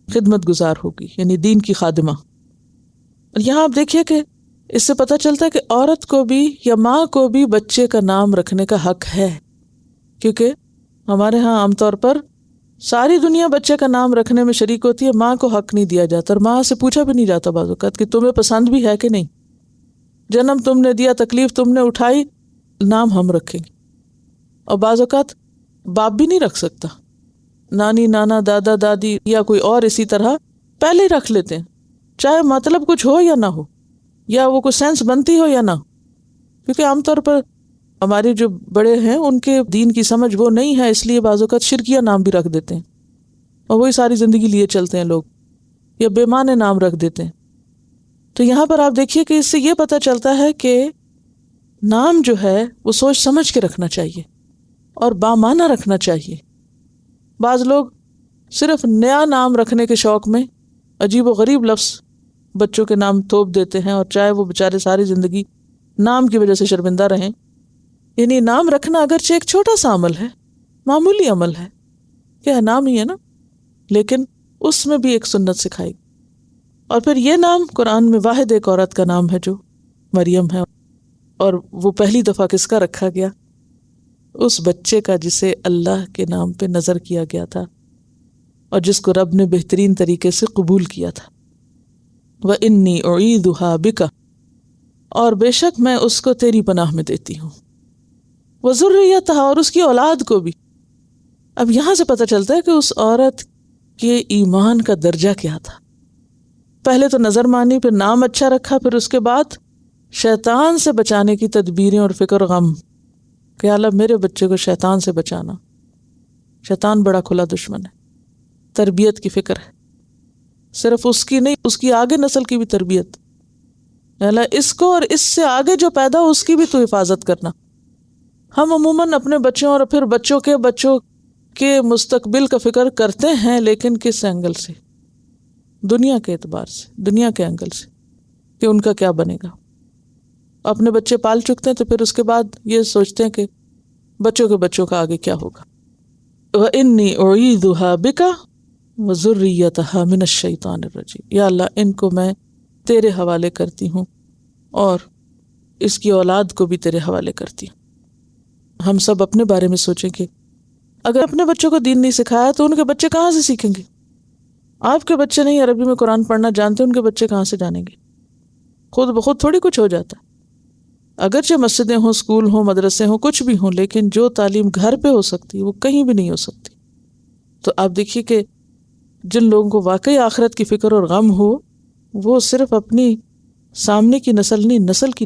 خدمت گزار ہوگی، یعنی دین کی خادمہ۔ اور یہاں آپ دیکھیے کہ اس سے پتہ چلتا ہے کہ عورت کو بھی یا ماں کو بھی بچے کا نام رکھنے کا حق ہے، کیونکہ ہمارے ہاں عام طور پر ساری دنیا بچے کا نام رکھنے میں شریک ہوتی ہے، ماں کو حق نہیں دیا جاتا، اور ماں سے پوچھا بھی نہیں جاتا بعض اوقات کہ تمہیں پسند بھی ہے کہ نہیں، جنم تم نے دیا، تکلیف تم نے اٹھائی، نام ہم رکھیں گے۔ اور بعض اوقات باپ بھی نہیں رکھ سکتا، نانی نانا دادا دادی یا کوئی اور اسی طرح پہلے ہی رکھ لیتے ہیں، چاہے مطلب کچھ ہو یا نہ ہو، یا وہ کوئی سینس بنتی ہو یا نہ ہو، کیونکہ عام طور پر ہمارے جو بڑے ہیں ان کے دین کی سمجھ وہ نہیں ہے، اس لیے بعض اوقات شرکیہ نام بھی رکھ دیتے ہیں اور وہی ساری زندگی لیے چلتے ہیں لوگ، یا بے معنی نام رکھ دیتے ہیں۔ تو یہاں پر آپ دیکھیے کہ اس سے یہ پتہ چلتا ہے کہ نام جو ہے وہ سوچ سمجھ کے رکھنا چاہیے اور بامعنی رکھنا چاہیے۔ بعض لوگ صرف نیا نام رکھنے کے شوق میں عجیب و غریب لفظ بچوں کے نام تھوپ دیتے ہیں، اور چاہے وہ بیچارے ساری زندگی نام کی وجہ سے شرمندہ رہیں۔ یعنی نام رکھنا اگرچہ ایک چھوٹا سا عمل ہے، معمولی عمل ہے، کیا نام ہی ہے نا، لیکن اس میں بھی ایک سنت سکھائی۔ اور پھر یہ نام قرآن میں واحد ایک عورت کا نام ہے جو مریم ہے، اور وہ پہلی دفعہ کس کا رکھا گیا؟ اس بچے کا جسے اللہ کے نام پہ نظر کیا گیا تھا اور جس کو رب نے بہترین طریقے سے قبول کیا تھا۔ وَإِنِّي أُعِيذُهَا بِكَ، اور بے شک میں اس کو تیری پناہ میں دیتی ہوں، وَذُرِّيَّتَهَا، اور اس کی اولاد کو بھی۔ اب یہاں سے پتہ چلتا ہے کہ اس عورت کے ایمان کا درجہ کیا تھا۔ پہلے تو نظر مانی، پھر نام اچھا رکھا، پھر اس کے بعد شیطان سے بچانے کی تدبیریں اور فکر و غم کہ اللہ میرے بچے کو شیطان سے بچانا۔ شیطان بڑا کھلا دشمن ہے، تربیت کی فکر ہے، صرف اس کی نہیں، اس کی آگے نسل کی بھی تربیت۔ اللہ اس کو اور اس سے آگے جو پیدا ہو اس کی بھی تو حفاظت کرنا۔ ہم عموماً اپنے بچوں اور پھر بچوں کے مستقبل کا فکر کرتے ہیں، لیکن کس اینگل سے؟ دنیا کے اعتبار سے، دنیا کے اینگل سے کہ ان کا کیا بنے گا۔ اپنے بچے پال چکتے ہیں تو پھر اس کے بعد یہ سوچتے ہیں کہ بچوں کا آگے کیا ہوگا۔ وَإِنِّي أُعِيذُهَا بِكَ وَذُرِّيَّتَهَا مِنَ الشَّيْطَانِ الرَّجِيمِ، یا اللہ ان کو میں تیرے حوالے کرتی ہوں اور اس کی اولاد کو بھی تیرے حوالے کرتی ہوں۔ ہم سب اپنے بارے میں سوچیں کہ اگر اپنے بچوں کو دین نہیں سکھایا تو ان کے بچے کہاں سے سیکھیں گے؟ آپ کے بچے نہیں عربی میں قرآن پڑھنا جانتے، ان کے بچے کہاں سے جانیں گے؟ خود بخود تھوڑی کچھ ہو جاتا ہے۔ اگرچہ مسجدیں ہوں، اسکول ہوں، مدرسے ہوں، کچھ بھی ہوں، لیکن جو تعلیم گھر پہ ہو سکتی وہ کہیں بھی نہیں ہو سکتی۔ تو آپ دیکھیے کہ جن لوگوں کو واقعی آخرت کی فکر اور غم ہو، وہ صرف اپنی سامنے کی نسل نہیں،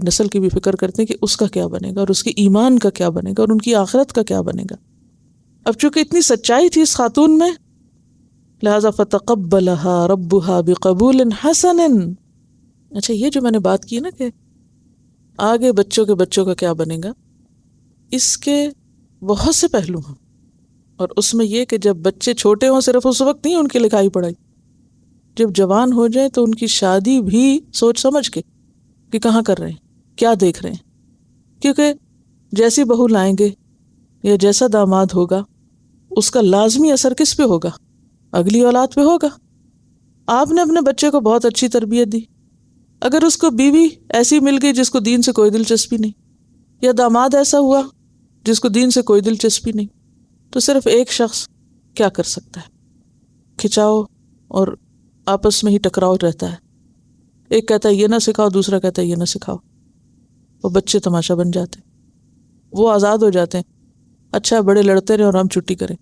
نسل کی بھی فکر کرتے ہیں کہ اس کا کیا بنے گا اور اس کے ایمان کا کیا بنے گا اور ان کی آخرت کا کیا بنے گا۔ اب چونکہ اتنی سچائی تھی اس خاتون میں، لہذا فتقبلها ربها بقبول حسن۔ اچھا، یہ جو میں نے بات کی نا کہ آگے بچوں کا کیا بنے گا، اس کے بہت سے پہلو ہیں، اور اس میں یہ کہ جب بچے چھوٹے ہوں صرف اس وقت نہیں ان کی لکھائی پڑھائی، جب جوان ہو جائیں تو ان کی شادی بھی سوچ سمجھ کے کہ کہاں کر رہے ہیں، کیا دیکھ رہے ہیں، کیونکہ جیسی بہو لائیں گے یا جیسا داماد ہوگا اس کا لازمی اثر کس پہ ہوگا؟ اگلی اولاد پہ ہوگا۔ آپ نے اپنے بچے کو بہت اچھی تربیت دی، اگر اس کو بیوی ایسی مل گئی جس کو دین سے کوئی دلچسپی نہیں، یا داماد ایسا ہوا جس کو دین سے کوئی دلچسپی نہیں، تو صرف ایک شخص کیا کر سکتا ہے؟ کھچاؤ اور آپس میں ہی ٹکراؤ رہتا ہے، ایک کہتا ہے یہ نہ سکھاؤ، دوسرا کہتا ہے یہ نہ سکھاؤ، وہ بچے تماشا بن جاتے ہیں، وہ آزاد ہو جاتے ہیں، اچھا بڑے لڑتے رہے اور ہم چھٹی کریں۔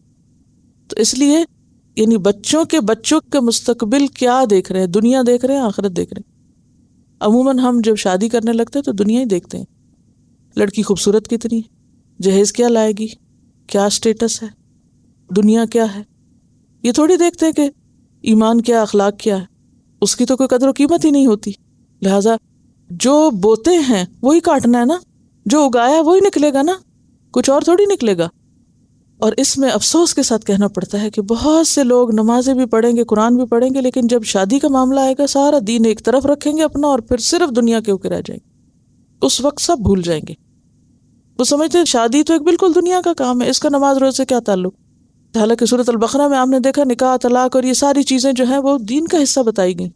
تو اس لیے یعنی بچوں کے مستقبل کیا دیکھ رہے ہیں؟ دنیا دیکھ رہے ہیں، آخرت دیکھ رہے ہیں۔ عموماً ہم جب شادی کرنے لگتے ہیں تو دنیا ہی دیکھتے ہیں، لڑکی خوبصورت کتنی ہے، جہیز کیا لائے گی، کیا سٹیٹس ہے، دنیا کیا ہے، یہ تھوڑی دیکھتے ہیں کہ ایمان کیا، اخلاق کیا ہے، اس کی تو کوئی قدر و قیمت ہی نہیں ہوتی۔ لہٰذا جو بوتے ہیں وہی کاٹنا ہے نا، جو اگایا وہی نکلے گا نا، کچھ اور تھوڑی نکلے گا۔ اور اس میں افسوس کے ساتھ کہنا پڑتا ہے کہ بہت سے لوگ نمازیں بھی پڑھیں گے، قرآن بھی پڑھیں گے، لیکن جب شادی کا معاملہ آئے گا سارا دین ایک طرف رکھیں گے اپنا اور پھر صرف دنیا کے اوپر رہ جائیں گے، اس وقت سب بھول جائیں گے۔ وہ سمجھتے ہیں شادی تو ایک بالکل دنیا کا کام ہے، اس کا نماز روزے سے کیا تعلق؟ حالانکہ سورۃ البقرہ میں آپ نے دیکھا نکاح، طلاق اور یہ ساری چیزیں جو ہیں وہ دین کا حصہ بتائی گئیں،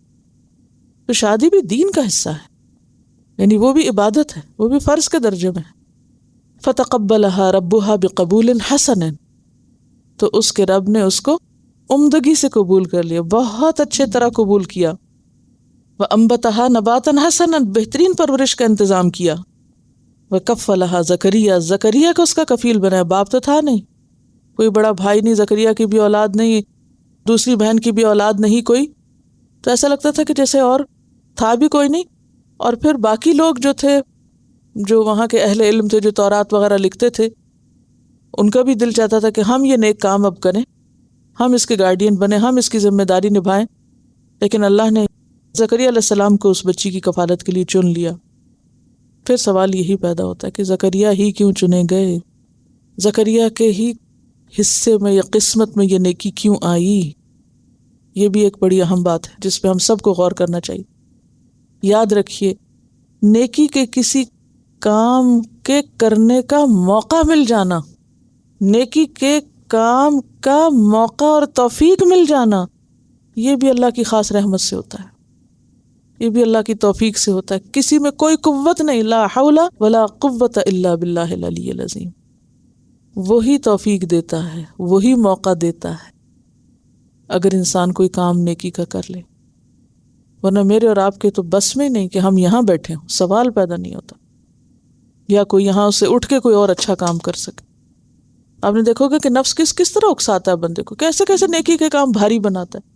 تو شادی بھی دین کا حصہ ہے۔ یعنی وہ بھی عبادت ہے، وہ بھی فرض کے درجے میں ہے۔ فتقبلها ربها بقبول حسن، تو اس کے رب نے اس کو عمدگی سے قبول کر لیا، بہت اچھے طرح قبول کیا۔ وانبتها نباتا حسنا، بہترین پرورش کا انتظام کیا۔ وکفلها زکریا، زکریا کو اس کا کفیل بنایا، باپ تو تھا نہیں، کوئی بڑا بھائی نہیں، زکریا کی بھی اولاد نہیں، دوسری بہن کی بھی اولاد نہیں کوئی، تو ایسا لگتا تھا کہ جیسے اور تھا بھی کوئی نہیں۔ اور پھر باقی لوگ جو تھے، جو وہاں کے اہل علم تھے، جو تورات وغیرہ لکھتے تھے، ان کا بھی دل چاہتا تھا کہ ہم یہ نیک کام اب کریں، ہم اس کے گارڈین بنیں، ہم اس کی ذمہ داری نبھائیں، لیکن اللہ نے زکریا علیہ السلام کو اس بچی کی کفالت کے لیے چن لیا۔ پھر سوال یہی پیدا ہوتا ہے کہ زکریا ہی کیوں چنے گئے؟ زکریا کے ہی حصے میں یا قسمت میں یہ نیکی کیوں آئی؟ یہ بھی ایک بڑی اہم بات ہے جس پہ ہم سب کو غور کرنا چاہیے۔ یاد رکھیے، نیکی کے کسی کام کے کرنے کا موقع مل جانا، نیکی کے کام کا موقع اور توفیق مل جانا، یہ بھی اللہ کی خاص رحمت سے ہوتا ہے، یہ بھی اللہ کی توفیق سے ہوتا ہے۔ کسی میں کوئی قوت نہیں، لا حول ولا قوت الا باللہ العلی العظیم، وہی توفیق دیتا ہے، وہی موقع دیتا ہے اگر انسان کوئی کام نیکی کا کر لے، ورنہ میرے اور آپ کے تو بس میں نہیں کہ ہم یہاں بیٹھے ہوں، سوال پیدا نہیں ہوتا، یا کوئی یہاں سے اٹھ کے کوئی اور اچھا کام کر سکے۔ آپ نے دیکھو گے کہ نفس کس طرح اکساتا ہے بندے کو، کیسے کیسے نیکی کے کام بھاری بناتا ہے،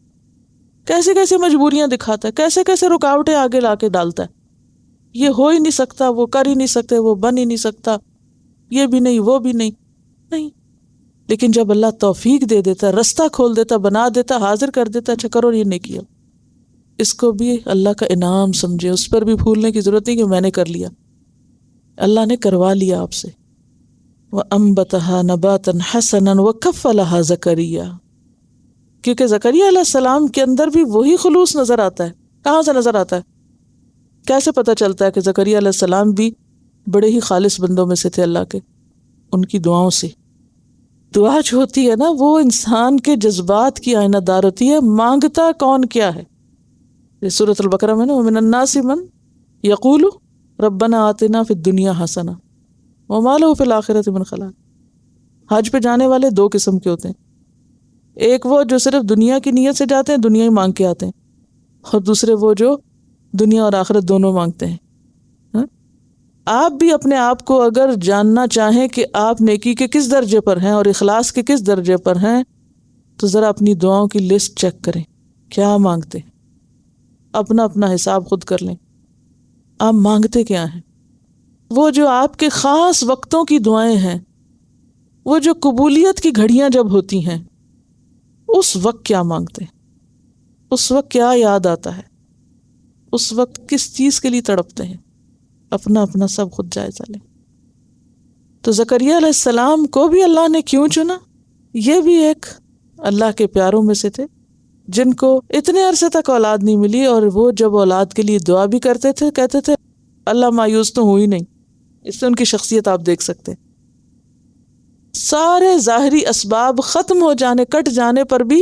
کیسے کیسے مجبوریاں دکھاتا ہے، کیسے کیسے رکاوٹیں آگے لا کے ڈالتا ہے، یہ ہو ہی نہیں سکتا، وہ کر ہی نہیں سکتے، وہ بن ہی نہیں سکتا، یہ بھی نہیں، وہ بھی نہیں۔ لیکن جب اللہ توفیق دے دیتا، رستہ کھول دیتا، بنا دیتا، حاضر کر دیتا، اچھا کرو یہ نیکی، اس کو بھی اللہ کا انعام سمجھے، اس پر بھی پھولنے کی ضرورت نہیں کہ میں نے کر لیا، اللہ نے کروا لیا آپ سے۔ وَأَنبَتَهَا نَبَاتًا حَسَنًا وَكَفَّلَهَا زَكَرِيَّا، کیونکہ زکریا علیہ السلام کے اندر بھی وہی خلوص نظر آتا ہے۔ کہاں سے نظر آتا ہے؟ کیسے پتہ چلتا ہے کہ زکریا علیہ السلام بھی بڑے ہی خالص بندوں میں سے تھے اللہ کے؟ ان کی دعاؤں سے۔ دعا جو ہوتی ہے نا، وہ انسان کے جذبات کی آئینہ دار ہوتی ہے، مانگتا کون کیا ہے۔ سورۃ البقرہ میں نا، وَمِنَ النَّاسِ مَن يَقُولُ رَبَّنَا آتِنَا فِي الدُّنْيَا حَسَنَةً وَمَا لَهُ فِي الْآخِرَةِ مِنْ خَلَاقٍ۔ حج پہ جانے والے دو قسم کے ہوتے ہیں، ایک وہ جو صرف دنیا کی نیت سے جاتے ہیں، دنیا ہی مانگ کے آتے ہیں، اور دوسرے وہ جو دنیا اور آخرت دونوں مانگتے ہیں۔ آپ بھی اپنے آپ کو اگر جاننا چاہیں کہ آپ نیکی کے کس درجے پر ہیں اور اخلاص کے کس درجے پر ہیں، تو ذرا اپنی دعاؤں کی لسٹ چیک کریں، کیا مانگتے ہیں، اپنا اپنا حساب خود کر لیں، آپ مانگتے کیا ہیں؟ وہ جو آپ کے خاص وقتوں کی دعائیں ہیں، وہ جو قبولیت کی گھڑیاں جب ہوتی ہیں، اس وقت کیا مانگتے ہیں، اس وقت کیا یاد آتا ہے، اس وقت کس چیز کے لیے تڑپتے ہیں، اپنا اپنا سب خود جائزہ لیں۔ تو زکریا علیہ السلام کو بھی اللہ نے کیوں چنا؟ یہ بھی ایک اللہ کے پیاروں میں سے تھے جن کو اتنے عرصے تک اولاد نہیں ملی، اور وہ جب اولاد کے لیے دعا بھی کرتے تھے، کہتے تھے اللہ مایوس تو ہوئی نہیں۔ اس سے ان کی شخصیت آپ دیکھ سکتے ہیں، سارے ظاہری اسباب ختم ہو جانے، کٹ جانے پر بھی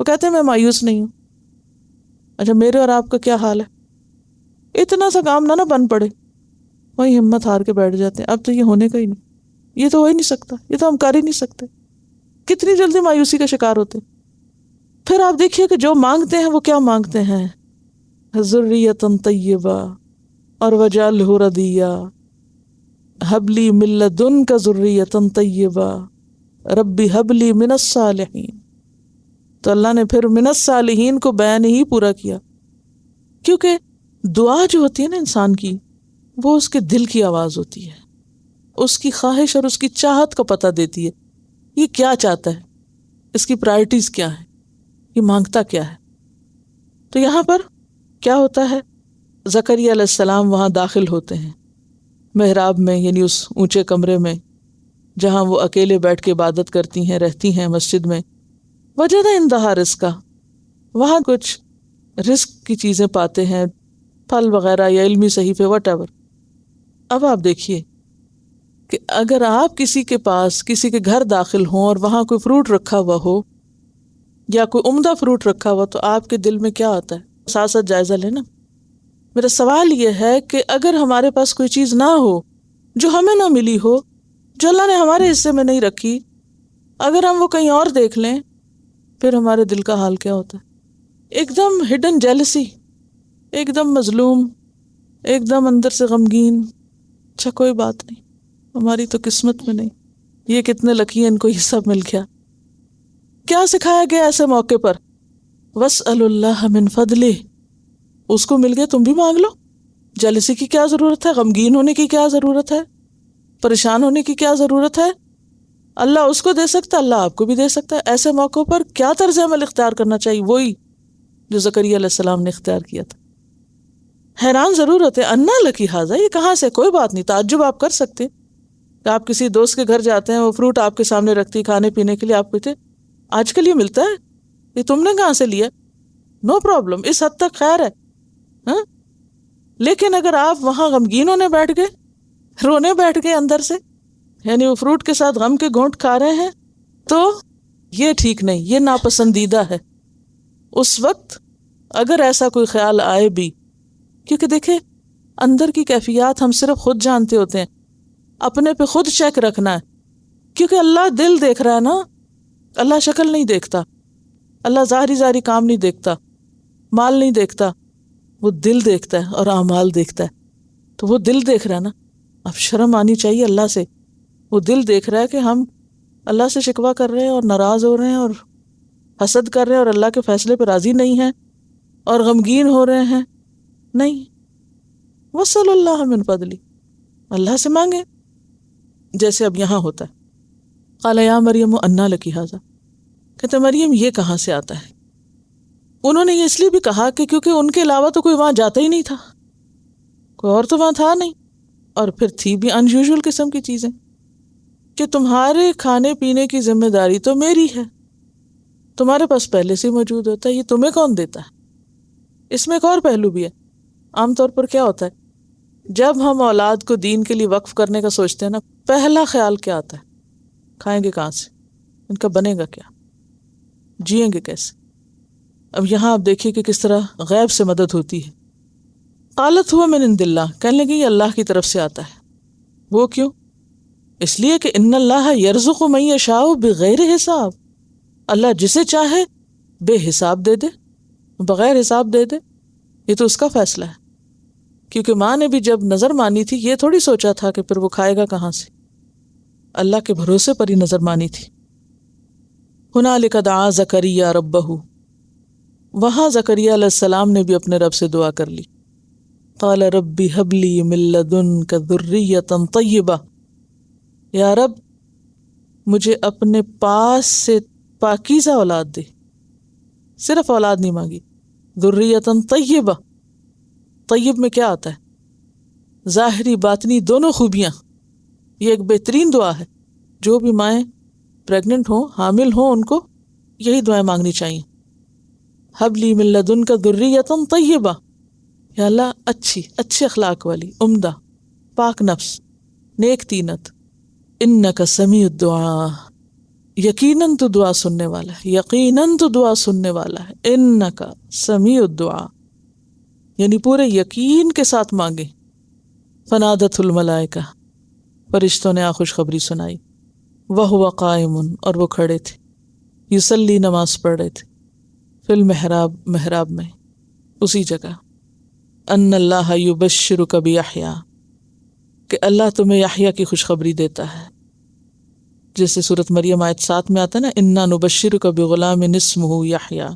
وہ کہتے ہیں میں مایوس نہیں ہوں۔ اچھا میرے اور آپ کا کیا حال ہے؟ اتنا سا کام نہ بن پڑے، وہی ہمت ہار کے بیٹھ جاتے ہیں، اب تو یہ ہونے کا ہی نہیں، یہ تو ہو ہی نہیں سکتا، یہ تو ہم کر ہی نہیں سکتے، کتنی جلدی مایوسی کا شکار ہوتے۔ پھر آپ دیکھیے کہ جو مانگتے ہیں وہ کیا مانگتے ہیں، ذریۃ طیبہ اور وجعلہ ردیہ، ہب لی من لدنک ذریۃ طیبہ رب ہب لی من الصالحین۔ تو اللہ نے پھر من الصالحین کو بیان ہی پورا کیا، کیونکہ دعا جو ہوتی ہے نا انسان کی، وہ اس کے دل کی آواز ہوتی ہے، اس کی خواہش اور اس کی چاہت کا پتہ دیتی ہے، یہ کیا چاہتا ہے، اس کی پرائرٹیز کیا ہے، یہ مانگتا کیا ہے۔ تو یہاں پر کیا ہوتا ہے، زکریا علیہ السلام وہاں داخل ہوتے ہیں محراب میں، یعنی اس اونچے کمرے میں جہاں وہ اکیلے بیٹھ کے عبادت کرتی ہیں، رہتی ہیں مسجد میں۔ وجد عندہا رزقا، وہاں کچھ رزق کی چیزیں پاتے ہیں، پھل وغیرہ یا علمی صحیفے وٹ ایور۔ اب آپ دیکھیے کہ اگر آپ کسی کے پاس، کسی کے گھر داخل ہوں اور وہاں کوئی فروٹ رکھا ہوا ہو یا کوئی عمدہ فروٹ رکھا ہوا، تو آپ کے دل میں کیا آتا ہے؟ ساتھ ساتھ جائزہ لینا، میرا سوال یہ ہے کہ اگر ہمارے پاس کوئی چیز نہ ہو جو ہمیں نہ ملی ہو، جو اللہ نے ہمارے حصے میں نہیں رکھی، اگر ہم وہ کہیں اور دیکھ لیں، پھر ہمارے دل کا حال کیا ہوتا ہے؟ ایک دم ہڈن جیلسی، ایک دم مظلوم، ایک دم اندر سے غمگین. اچھا کوئی بات نہیں، ہماری تو قسمت میں نہیں، یہ کتنے لکی ہیں ان کو یہ سب مل گیا. کیا سکھایا گیا ایسے موقع پر؟ وَاسْأَلُوا اللَّهَ مِن فَضْلِهِ. اس کو مل گیا تم بھی مانگ لو. جیلسی کی کیا ضرورت ہے؟ غمگین ہونے کی کیا ضرورت ہے؟ پریشان ہونے کی کیا ضرورت ہے؟ اللہ اس کو دے سکتا ہے، اللہ آپ کو بھی دے سکتا ہے. ایسے موقعوں پر کیا طرز عمل اختیار کرنا چاہیے؟ وہی جو زکریا علیہ السلام نے اختیار کیا تھا. حیران ضرور ہوتے انا لکی حاضہ، یہ کہاں سے؟ کوئی بات نہیں، تعجب آپ کر سکتے کہ آپ کسی دوست کے گھر جاتے ہیں، وہ فروٹ آپ کے سامنے رکھتی کھانے پینے کے لیے، آپ کہتے آج کل یہ ملتا ہے، یہ تم نے کہاں سے لیا؟ نو پرابلم، اس حد تک خیر ہے. ہاں، لیکن اگر آپ وہاں غمگین ہونے بیٹھ گئے، رونے بیٹھ گئے اندر سے، یعنی وہ فروٹ کے ساتھ غم کے گھونٹ کھا رہے ہیں، تو یہ ٹھیک نہیں، یہ ناپسندیدہ ہے. اس وقت اگر ایسا کوئی خیال آئے بھی، کیونکہ دیکھیں اندر کی کیفیات ہم صرف خود جانتے ہوتے ہیں، اپنے پہ خود چیک رکھنا ہے، کیونکہ اللہ دل دیکھ رہا ہے نا، اللہ شکل نہیں دیکھتا، اللہ ظاہری کام نہیں دیکھتا، مال نہیں دیکھتا، وہ دل دیکھتا ہے اور اعمال دیکھتا ہے. تو وہ دل دیکھ رہا ہے نا، اب شرم آنی چاہیے اللہ سے. وہ دل دیکھ رہا ہے کہ ہم اللہ سے شکوہ کر رہے ہیں اور ناراض ہو رہے ہیں اور حسد کر رہے ہیں اور اللہ کے فیصلے پہ راضی نہیں ہیں اور غمگین ہو رہے ہیں. نہیں، وَاسْأَلُوا اللَّهَ مِن فَضْلِهِ، اللہ سے مانگے جیسے اب یہاں ہوتا ہے. قَالَ يَا مَرْيَمُ أَنَّىٰ لَكِ هَٰذَا، کہتے مریم یہ کہاں سے آتا ہے؟ انہوں نے یہ اس لیے بھی کہا کہ کیونکہ ان کے علاوہ تو کوئی وہاں جاتا ہی نہیں تھا، کوئی اور تو وہاں تھا نہیں، اور پھر تھی بھی انیوژل قسم کی چیزیں کہ تمہارے کھانے پینے کی ذمہ داری تو میری ہے، تمہارے پاس پہلے سے موجود ہوتا ہے، یہ تمہیں کون دیتا ہے؟ اس میں ایک اور پہلو بھی ہے. عام طور پر کیا ہوتا ہے جب ہم اولاد کو دین کے لیے وقف کرنے کا سوچتے ہیں نا، پہلا خیال کیا آتا ہے؟ کھائیں گے کہاں سے؟ ان کا بنے گا کیا؟ جئیں گے کیسے؟ اب یہاں آپ دیکھیے کہ کس طرح غیب سے مدد ہوتی ہے. قالت هو من عند اللہ، کہنے لگی یہ اللہ کی طرف سے آتا ہے. وہ کیوں؟ اس لیے کہ ان اللہ یرزق من یشاء بغیر حساب، اللہ جسے چاہے بے حساب دے دے، بغیر حساب دے دے. یہ تو اس کا فیصلہ ہے، کیونکہ ماں نے بھی جب نظر مانی تھی یہ تھوڑی سوچا تھا کہ پھر وہ کھائے گا کہاں سے، اللہ کے بھروسے پر ہی نظر مانی تھی. ہنالک دعا زکریا ربہ، وہاں زکریا علیہ السلام نے بھی اپنے رب سے دعا کر لی. قال رب هب لی من لدنک ذریۃ طیبہ، یا رب مجھے اپنے پاس سے پاکیزہ اولاد دے. صرف اولاد نہیں مانگی، ذریۃ طیبہ. طیب میں کیا آتا ہے؟ ظاہری باطنی دونوں خوبیاں. یہ ایک بہترین دعا ہے، جو بھی مائیں پریگننٹ ہوں، حامل ہوں، ان کو یہی دعائیں مانگنی چاہیے. حب لی من لدنک ذریۃ طیبہ، یا اللہ اچھے اخلاق والی، عمدہ، پاک نفس، نیک تینت. انک سمیع الدعاء، یقیناً تو دعا سننے والا ہے، یقیناً تو دعا سننے والا ہے. انک سمیع الدعاء، یعنی پورے یقین کے ساتھ مانگے. فنادت الملائکہ، فرشتوں نے خوشخبری سنائی. وہو قائم، اور وہ کھڑے تھے، یصلی، نماز پڑھ رہے تھے، فی المحراب، محراب میں، اسی جگہ. ان اللہ یبشرک بیحییٰ، کہ اللہ تمہیں یحییٰ کی خوشخبری دیتا ہے. جیسے سورۃ مریم آیت 7 میں آتا ہے نا، انا نبشرک بغلام اسمہ یحییٰ.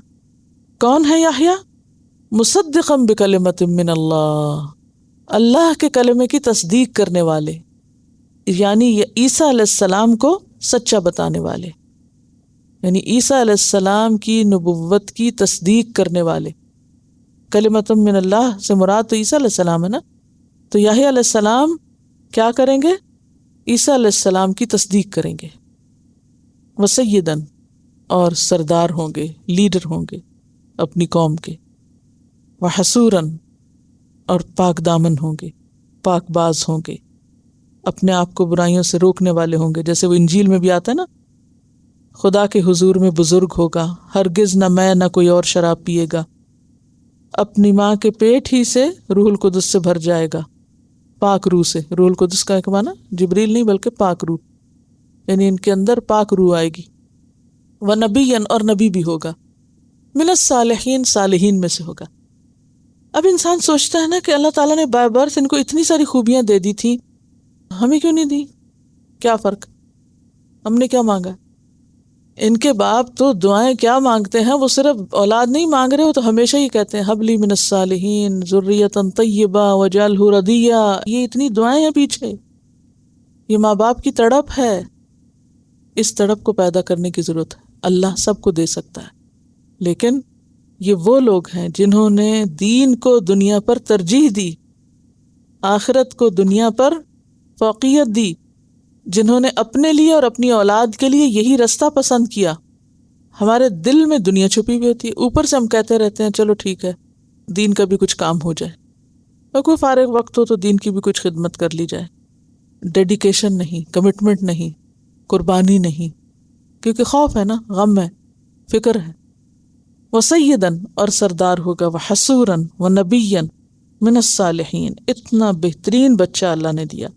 کون ہے یحییٰ؟ مصدقا بکلمۃ من اللہ، اللہ کے کلمے کی تصدیق کرنے والے، یعنی عیسیٰ علیہ السلام کو سچا بتانے والے، یعنی عیسیٰ علیہ السلام کی نبوت کی تصدیق کرنے والے. کلمۃ من اللہ سے مراد تو عیسیٰ علیہ السلام ہے نا، تو یحییٰ علیہ السلام کیا کریں گے؟ عیسیٰ علیہ السلام کی تصدیق کریں گے. وسیداً، اور سردار ہوں گے، لیڈر ہوں گے اپنی قوم کے. وحسوراً، اور پاک دامن ہوں گے، پاک باز ہوں گے، اپنے آپ کو برائیوں سے روکنے والے ہوں گے. جیسے وہ انجیل میں بھی آتا ہے نا، خدا کے حضور میں بزرگ ہوگا، ہرگز نہ میں نہ کوئی اور شراب پیے گا، اپنی ماں کے پیٹ ہی سے روح القدس سے بھر جائے گا، پاک روح سے۔ روح القدس کا ایک معنی جبریل نہیں بلکہ پاک روح، یعنی ان کے اندر پاک روح آئے گی۔ وَنَبِيًّا، اور نبی بھی ہوگا، مِنَ الصَّالِحِينَ، صالحین میں سے ہوگا۔ اب انسان سوچتا ہے نا کہ اللہ تعالیٰ نے بائی برتھ ان کو اتنی ساری خوبیاں دے دی تھی، ہمیں کیوں نہیں دی؟ کیا فرق؟ ہم نے کیا مانگا؟ ان کے باپ تو دعائیں کیا مانگتے ہیں، وہ صرف اولاد نہیں مانگ رہے، وہ تو ہمیشہ ہی کہتے ہیں حب لی من الصالحین ذریۃ طیبہ وجعلہ رضیہ۔ یہ اتنی دعائیں ہیں پیچھے، یہ ماں باپ کی تڑپ ہے، اس تڑپ کو پیدا کرنے کی ضرورت ہے۔ اللہ سب کو دے سکتا ہے، لیکن یہ وہ لوگ ہیں جنہوں نے دین کو دنیا پر ترجیح دی، آخرت کو دنیا پر فوقیت دی، جنہوں نے اپنے لیے اور اپنی اولاد کے لیے یہی رستہ پسند کیا۔ ہمارے دل میں دنیا چھپی ہوئی ہوتی ہے، اوپر سے ہم کہتے رہتے ہیں چلو ٹھیک ہے دین کا بھی کچھ کام ہو جائے، اور کوئی فارغ وقت ہو تو دین کی بھی کچھ خدمت کر لی جائے۔ ڈیڈیکیشن نہیں، کمٹمنٹ نہیں، قربانی نہیں، کیونکہ خوف ہے نا، غم ہے، فکر ہے۔ وَسَيِّدًا، اور سردار ہوگا، وَحَسُورًا وَنَبِيًّا مِنَ الصَّالِحِينَ، اتنا بہترین بچہ اللہ نے دیا۔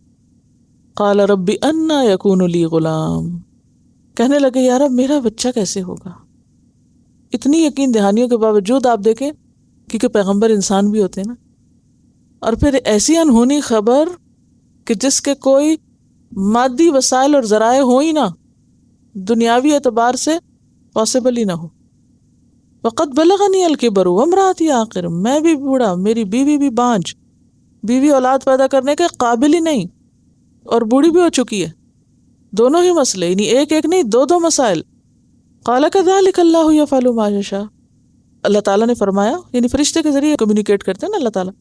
قال رب انا یکون لی غلام، کہنے لگے یا رب میرا بچہ کیسے ہوگا؟ اتنی یقین دہانیوں کے باوجود آپ دیکھیں، کیونکہ پیغمبر انسان بھی ہوتے ہیں نا، اور پھر ایسی انہونی خبر کہ جس کے کوئی مادی وسائل اور ذرائع ہو ہی نہ، دنیاوی اعتبار سے پاسبل ہی نہ ہو۔ وقد بلغنی الکبر وامرأتی عاقر، میں بھی بوڑھا، میری بیوی بھی بانجھ، بیوی اولاد پیدا کرنے کے قابل ہی نہیں، اور بوڑھی بھی ہو چکی ہے، دونوں ہی مسئلے، یعنی ایک ایک نہیں، دو مسائل۔ قال كذلك اللہ يفعل ما یشاء، اللہ تعالیٰ نے فرمایا، یعنی فرشتے کے ذریعے کمیونیکیٹ کرتے ہیں نا اللہ تعالیٰ،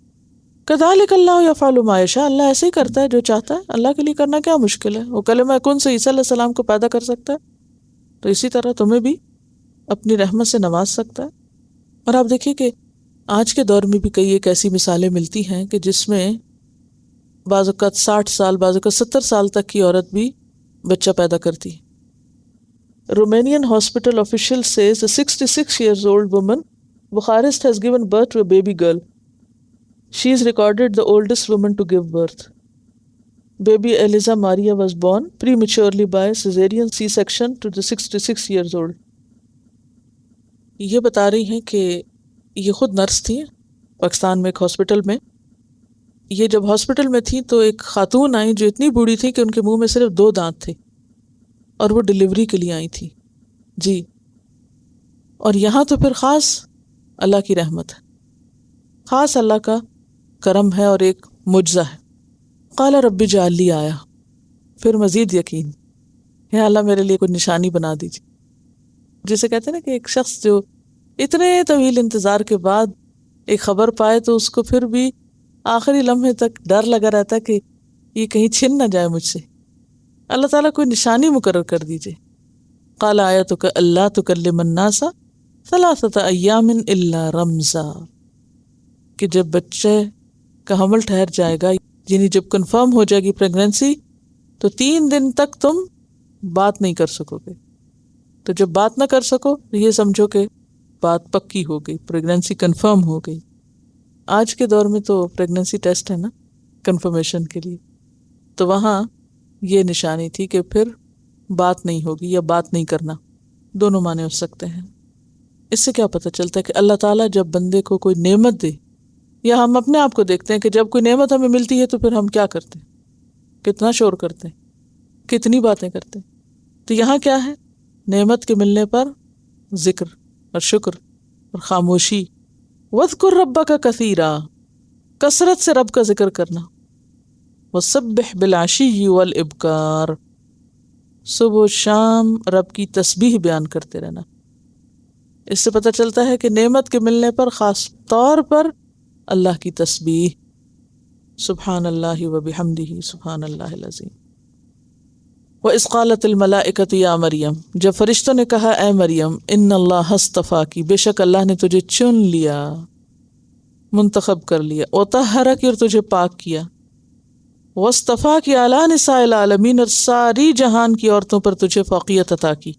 كذلك اللہ يفعل ما یشاء، اللہ ایسے ہی کرتا ہے جو چاہتا ہے، اللہ کے لیے کرنا کیا مشکل ہے؟ وہ کلمہ کن سے عیسیٰ علیہ السلام کو پیدا کر سکتا ہے، تو اسی طرح تمہیں بھی اپنی رحمت سے نواز سکتا ہے۔ اور آپ دیکھیے کہ آج کے دور میں بھی کئی ایک ایسی مثالیں ملتی ہیں کہ جس میں بعض اوقات 60 سال، بعض اوقات 70 سال تک کی عورت بھی بچہ پیدا کرتی ہے۔ رومینین hospital official says a 66 years old woman Bucharest has given birth to a baby girl. She is recorded the oldest woman to give birth. Baby Eliza Maria was born prematurely by cesarean C-section to the 66 years old. یہ بتا رہی ہیں کہ یہ خود nurse تھی پاکستان میں ایک ہاسپٹل میں۔ یہ جب ہاسپٹل میں تھی تو ایک خاتون آئی جو اتنی بوڑھی تھی کہ ان کے منہ میں صرف 2 دانت تھے، اور وہ ڈیلیوری کے لیے آئی تھی جی۔ اور یہاں تو پھر خاص اللہ کی رحمت ہے، خاص اللہ کا کرم ہے اور ایک معجزہ ہے۔ قال رب اجعل لی آیا، پھر مزید یقین، یا اللہ میرے لیے کوئی نشانی بنا دیجیے۔ جسے کہتے ہیں نا کہ ایک شخص جو اتنے طویل انتظار کے بعد ایک خبر پائے تو اس کو پھر بھی آخری لمحے تک ڈر لگا رہتا ہے کہ یہ کہیں چھن نہ جائے مجھ سے، اللہ تعالیٰ کوئی نشانی مقرر کر دیجیے۔ قال آیتک الا تکلم الناس 3 ایام الا رمزا، کہ جب بچے کا حمل ٹھہر جائے گا، یعنی جب کنفرم ہو جائے گی پریگنینسی، تو 3 دن تک تم بات نہیں کر سکو گے۔ تو جب بات نہ کر سکو تو یہ سمجھو کہ بات پکی ہو گئی، پریگنینسی کنفرم ہو گئی۔ آج کے دور میں تو پریگنینسی ٹیسٹ ہے نا کنفرمیشن کے لیے، تو وہاں یہ نشانی تھی کہ پھر بات نہیں ہوگی یا بات نہیں کرنا، دونوں معنی ہو سکتے ہیں۔ اس سے کیا پتہ چلتا ہے کہ اللہ تعالیٰ جب بندے کو کوئی نعمت دے، یا ہم اپنے آپ کو دیکھتے ہیں کہ جب کوئی نعمت ہمیں ملتی ہے تو پھر ہم کیا کرتے ہیں، کتنا شور کرتے ہیں، کتنی باتیں کرتے ہیں۔ تو یہاں کیا ہے، نعمت کے ملنے پر ذکر اور شکر اور خاموشی۔ وَاذْكُرْ رَبَّكَ كَثِيرًا، کثرت سے رب کا ذکر کرنا۔ وَسَبِّحْ بِالْعَشِيِّ وَالْإِبْكَارِ، صبح و شام رب کی تسبیح بیان کرتے رہنا۔ اس سے پتہ چلتا ہے کہ نعمت کے ملنے پر خاص طور پر اللہ کی تسبیح، سبحان اللہ وبحمدہ سبحان اللہ العظیم۔ وَإِذْ قَالَتِ الْمَلَائِكَةُ يَا مریم، جب فرشتوں نے کہا اے مریم، ان اللہ اصطفاکی، بے شک اللہ نے تجھے چن لیا، منتخب کر لیا، وطہرک، اور تجھے پاک کیا، واصطفاکی علی نساء العالمین، اور ساری جہان کی عورتوں پر تجھے فوقیت عطا کی۔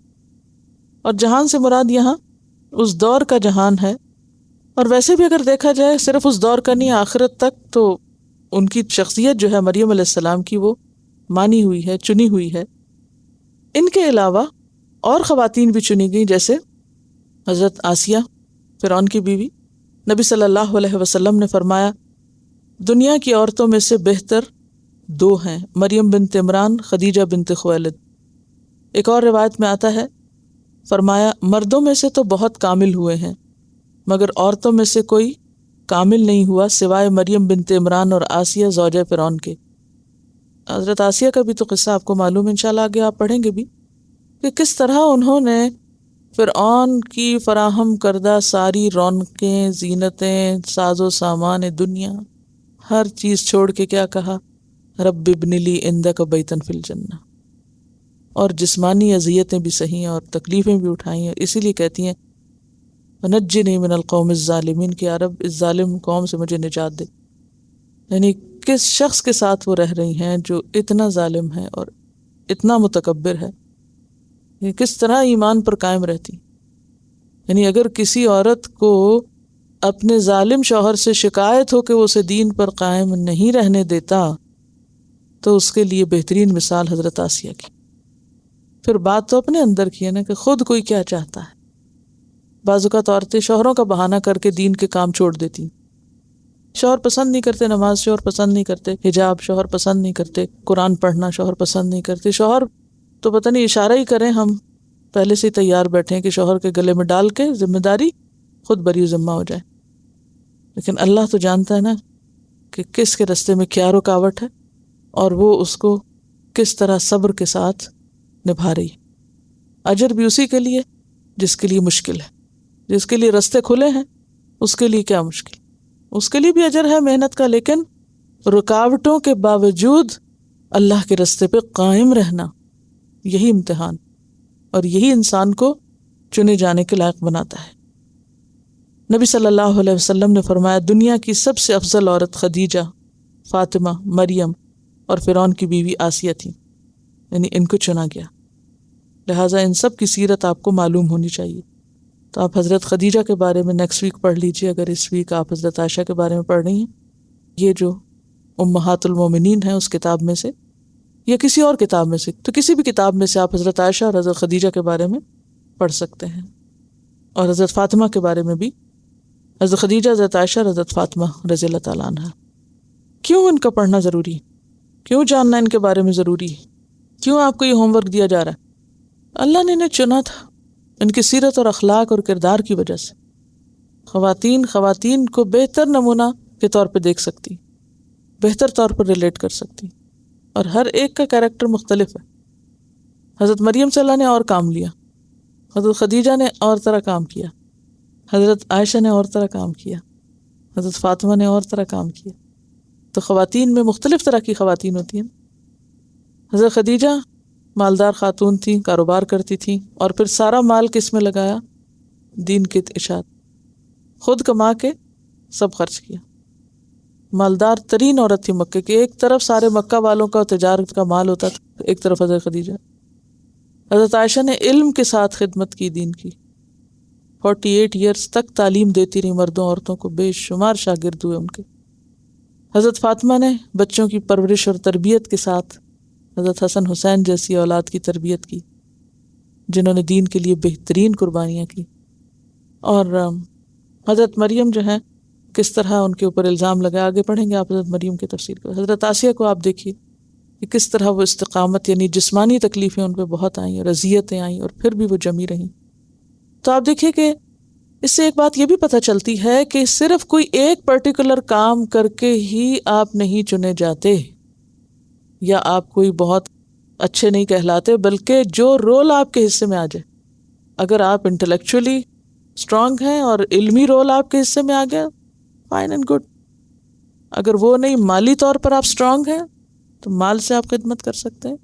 اور جہان سے مراد یہاں اس دور کا جہان ہے، اور ویسے بھی اگر دیکھا جائے صرف اس دور کا نہیں، آخرت تک تو ان کی شخصیت جو ہے مریم علیہ السلام کی وہ مانی ہوئی ہے، چنی ہوئی ہے۔ ان کے علاوہ اور خواتین بھی چنی گئیں، جیسے حضرت آسیہ فرعون کی بیوی۔ نبی صلی اللہ علیہ وسلم نے فرمایا دنیا کی عورتوں میں سے بہتر دو ہیں، مریم بنت عمران، خدیجہ بنت خویلد۔ ایک اور روایت میں آتا ہے، فرمایا مردوں میں سے تو بہت کامل ہوئے ہیں مگر عورتوں میں سے کوئی کامل نہیں ہوا سوائے مریم بنت عمران اور آسیہ زوجہ فرعون کے۔ حضرت آسیہ کا بھی تو قصہ آپ کو معلوم ہے، انشاءاللہ آگے آپ پڑھیں گے بھی، کہ کس طرح انہوں نے فرعون کی فراہم کردہ ساری رونقیں، زینتیں، ساز و سامان دنیا، ہر چیز چھوڑ کے کیا کہا، رب ابن لی عندک بیتا فی الجنہ، اور جسمانی اذیتیں بھی سہیں اور تکلیفیں بھی اٹھائیں، اور اسی لیے کہتی ہیں ونجنی من القوم الظالمین، کہ یا رب اس ظالم قوم سے مجھے نجات دے۔ یعنی کس شخص کے ساتھ وہ رہ رہی ہیں جو اتنا ظالم ہے اور اتنا متکبر ہے، یہ کس طرح ایمان پر قائم رہتی۔ یعنی اگر کسی عورت کو اپنے ظالم شوہر سے شکایت ہو کہ وہ اسے دین پر قائم نہیں رہنے دیتا، تو اس کے لیے بہترین مثال حضرت آسیہ کی۔ پھر بات تو اپنے اندر کی ہے نا، کہ خود کوئی کیا چاہتا ہے۔ بعض اوقات عورتیں شوہروں کا بہانہ کر کے دین کے کام چھوڑ دیتی، شوہر پسند نہیں کرتے نماز، شوہر پسند نہیں کرتے حجاب، شوہر پسند نہیں کرتے قرآن پڑھنا، شوہر پسند نہیں کرتے، شوہر تو پتہ نہیں اشارہ ہی کریں ہم پہلے سے ہی تیار بیٹھے ہیں کہ شوہر کے گلے میں ڈال کے ذمہ داری خود بری ذمہ ہو جائے۔ لیکن اللہ تو جانتا ہے نا کہ کس کے رستے میں کیا رکاوٹ ہے، اور وہ اس کو کس طرح صبر کے ساتھ نبھا رہی ہے۔ اجر بھی اسی کے لیے جس کے لیے مشکل ہے، جس کے لیے رستے کھلے ہیں اس کے لیے کیا مشکل، اس کے لیے بھی اجر ہے محنت کا، لیکن رکاوٹوں کے باوجود اللہ کے رستے پہ قائم رہنا، یہی امتحان اور یہی انسان کو چنے جانے کے لائق بناتا ہے۔ نبی صلی اللہ علیہ وسلم نے فرمایا دنیا کی سب سے افضل عورت خدیجہ، فاطمہ، مریم اور فرعون کی بیوی آسیہ تھی، یعنی ان کو چنا گیا، لہٰذا ان سب کی سیرت آپ کو معلوم ہونی چاہیے۔ تو آپ حضرت خدیجہ کے بارے میں نیکسٹ ویک پڑھ لیجئے، اگر اس ویک آپ حضرت عائشہ کے بارے میں پڑھ رہی ہیں، یہ جو امہات المومنین ہیں اس کتاب میں سے یا کسی اور کتاب میں سے، تو کسی بھی کتاب میں سے آپ حضرت عائشہ اور حضرت خدیجہ کے بارے میں پڑھ سکتے ہیں، اور حضرت فاطمہ کے بارے میں بھی، حضرت خدیجہ، حضرت عائشہ اور حضرت فاطمہ رضی اللہ تعالیٰ عنہ۔ کیوں ان کا پڑھنا ضروری ہے؟ کیوں جاننا ان کے بارے میں ضروری ہے؟ کیوں آپ کو یہ ہوم ورک دیا جا رہا ہے؟ اللہ نے انہیں چنا تھا ان کی سیرت اور اخلاق اور کردار کی وجہ سے۔ خواتین کو بہتر نمونہ کے طور پہ دیکھ سکتی، بہتر طور پر ریلیٹ کر سکتی، اور ہر ایک کا کیریکٹر مختلف ہے۔ حضرت مریم صلی اللہ نے اور کام لیا، حضرت خدیجہ نے اور طرح کام کیا، حضرت عائشہ نے اور طرح کام کیا، حضرت فاطمہ نے اور طرح کام کیا۔ تو خواتین میں مختلف طرح کی خواتین ہوتی ہیں۔ حضرت خدیجہ مالدار خاتون تھیں، کاروبار کرتی تھیں، اور پھر سارا مال کس میں لگایا؟ دین کی اشاعت، خود کما کے سب خرچ کیا۔ مالدار ترین عورت تھی مکے کی، ایک طرف سارے مکہ والوں کا تجارت کا مال ہوتا تھا، ایک طرف حضرت خدیجہ۔ حضرت عائشہ نے علم کے ساتھ خدمت کی دین کی، 48 ایئرس تک تعلیم دیتی رہی مردوں عورتوں کو، بے شمار شاگرد ہوئے ان کے۔ حضرت فاطمہ نے بچوں کی پرورش اور تربیت کے ساتھ حضرت حسن حسین جیسی اولاد کی تربیت کی، جنہوں نے دین کے لیے بہترین قربانیاں کی۔ اور حضرت مریم جو ہیں، کس طرح ان کے اوپر الزام لگا، آگے پڑھیں گے آپ حضرت مریم کی تفسیر کو۔ حضرت آسیہ کو آپ دیکھیے کہ کس طرح وہ استقامت، یعنی جسمانی تکلیفیں ان پہ بہت آئیں اور اذیتیں آئیں، اور پھر بھی وہ جمی رہیں۔ تو آپ دیکھیے کہ اس سے ایک بات یہ بھی پتہ چلتی ہے کہ صرف کوئی ایک پرٹیکولر کام کر کے ہی آپ نہیں چنے جاتے، یا آپ کوئی بہت اچھے نہیں کہلاتے، بلکہ جو رول آپ کے حصے میں آ جائے۔ اگر آپ انٹلیکچولی اسٹرانگ ہیں اور علمی رول آپ کے حصے میں آ گیا، فائن اینڈ گڈ۔ اگر وہ نہیں، مالی طور پر آپ اسٹرانگ ہیں تو مال سے آپ خدمت کر سکتے ہیں۔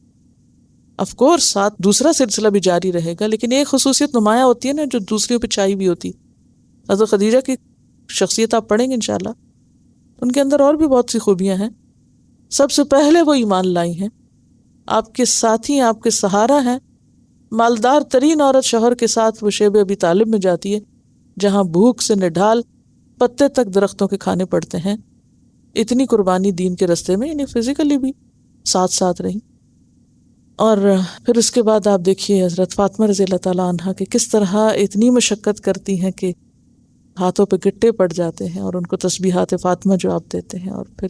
آف کورس ساتھ دوسرا سلسلہ بھی جاری رہے گا، لیکن ایک خصوصیت نمایاں ہوتی ہے نا جو دوسریوں پہ چھائی بھی ہوتی۔ حضرت خدیجہ کی شخصیت آپ پڑھیں گے انشاءاللہ، ان کے اندر اور بھی بہت سی خوبیاں ہیں۔ سب سے پہلے وہ ایمان لائی ہیں، آپ کے ساتھی، آپ کے سہارا ہیں۔ مالدار ترین عورت شوہر کے ساتھ وہ شیب ابی طالب میں جاتی ہے، جہاں بھوک سے نڈھال پتے تک درختوں کے کھانے پڑتے ہیں، اتنی قربانی دین کے راستے میں، یعنی فزیکلی بھی ساتھ ساتھ رہی۔ اور پھر اس کے بعد آپ دیکھیے حضرت فاطمہ رضی اللہ تعالیٰ عنہا کہ کس طرح اتنی مشقت کرتی ہیں کہ ہاتھوں پہ گٹے پڑ جاتے ہیں، اور ان کو تسبیحات فاطمہ جو آپ دیتے ہیں، اور پھر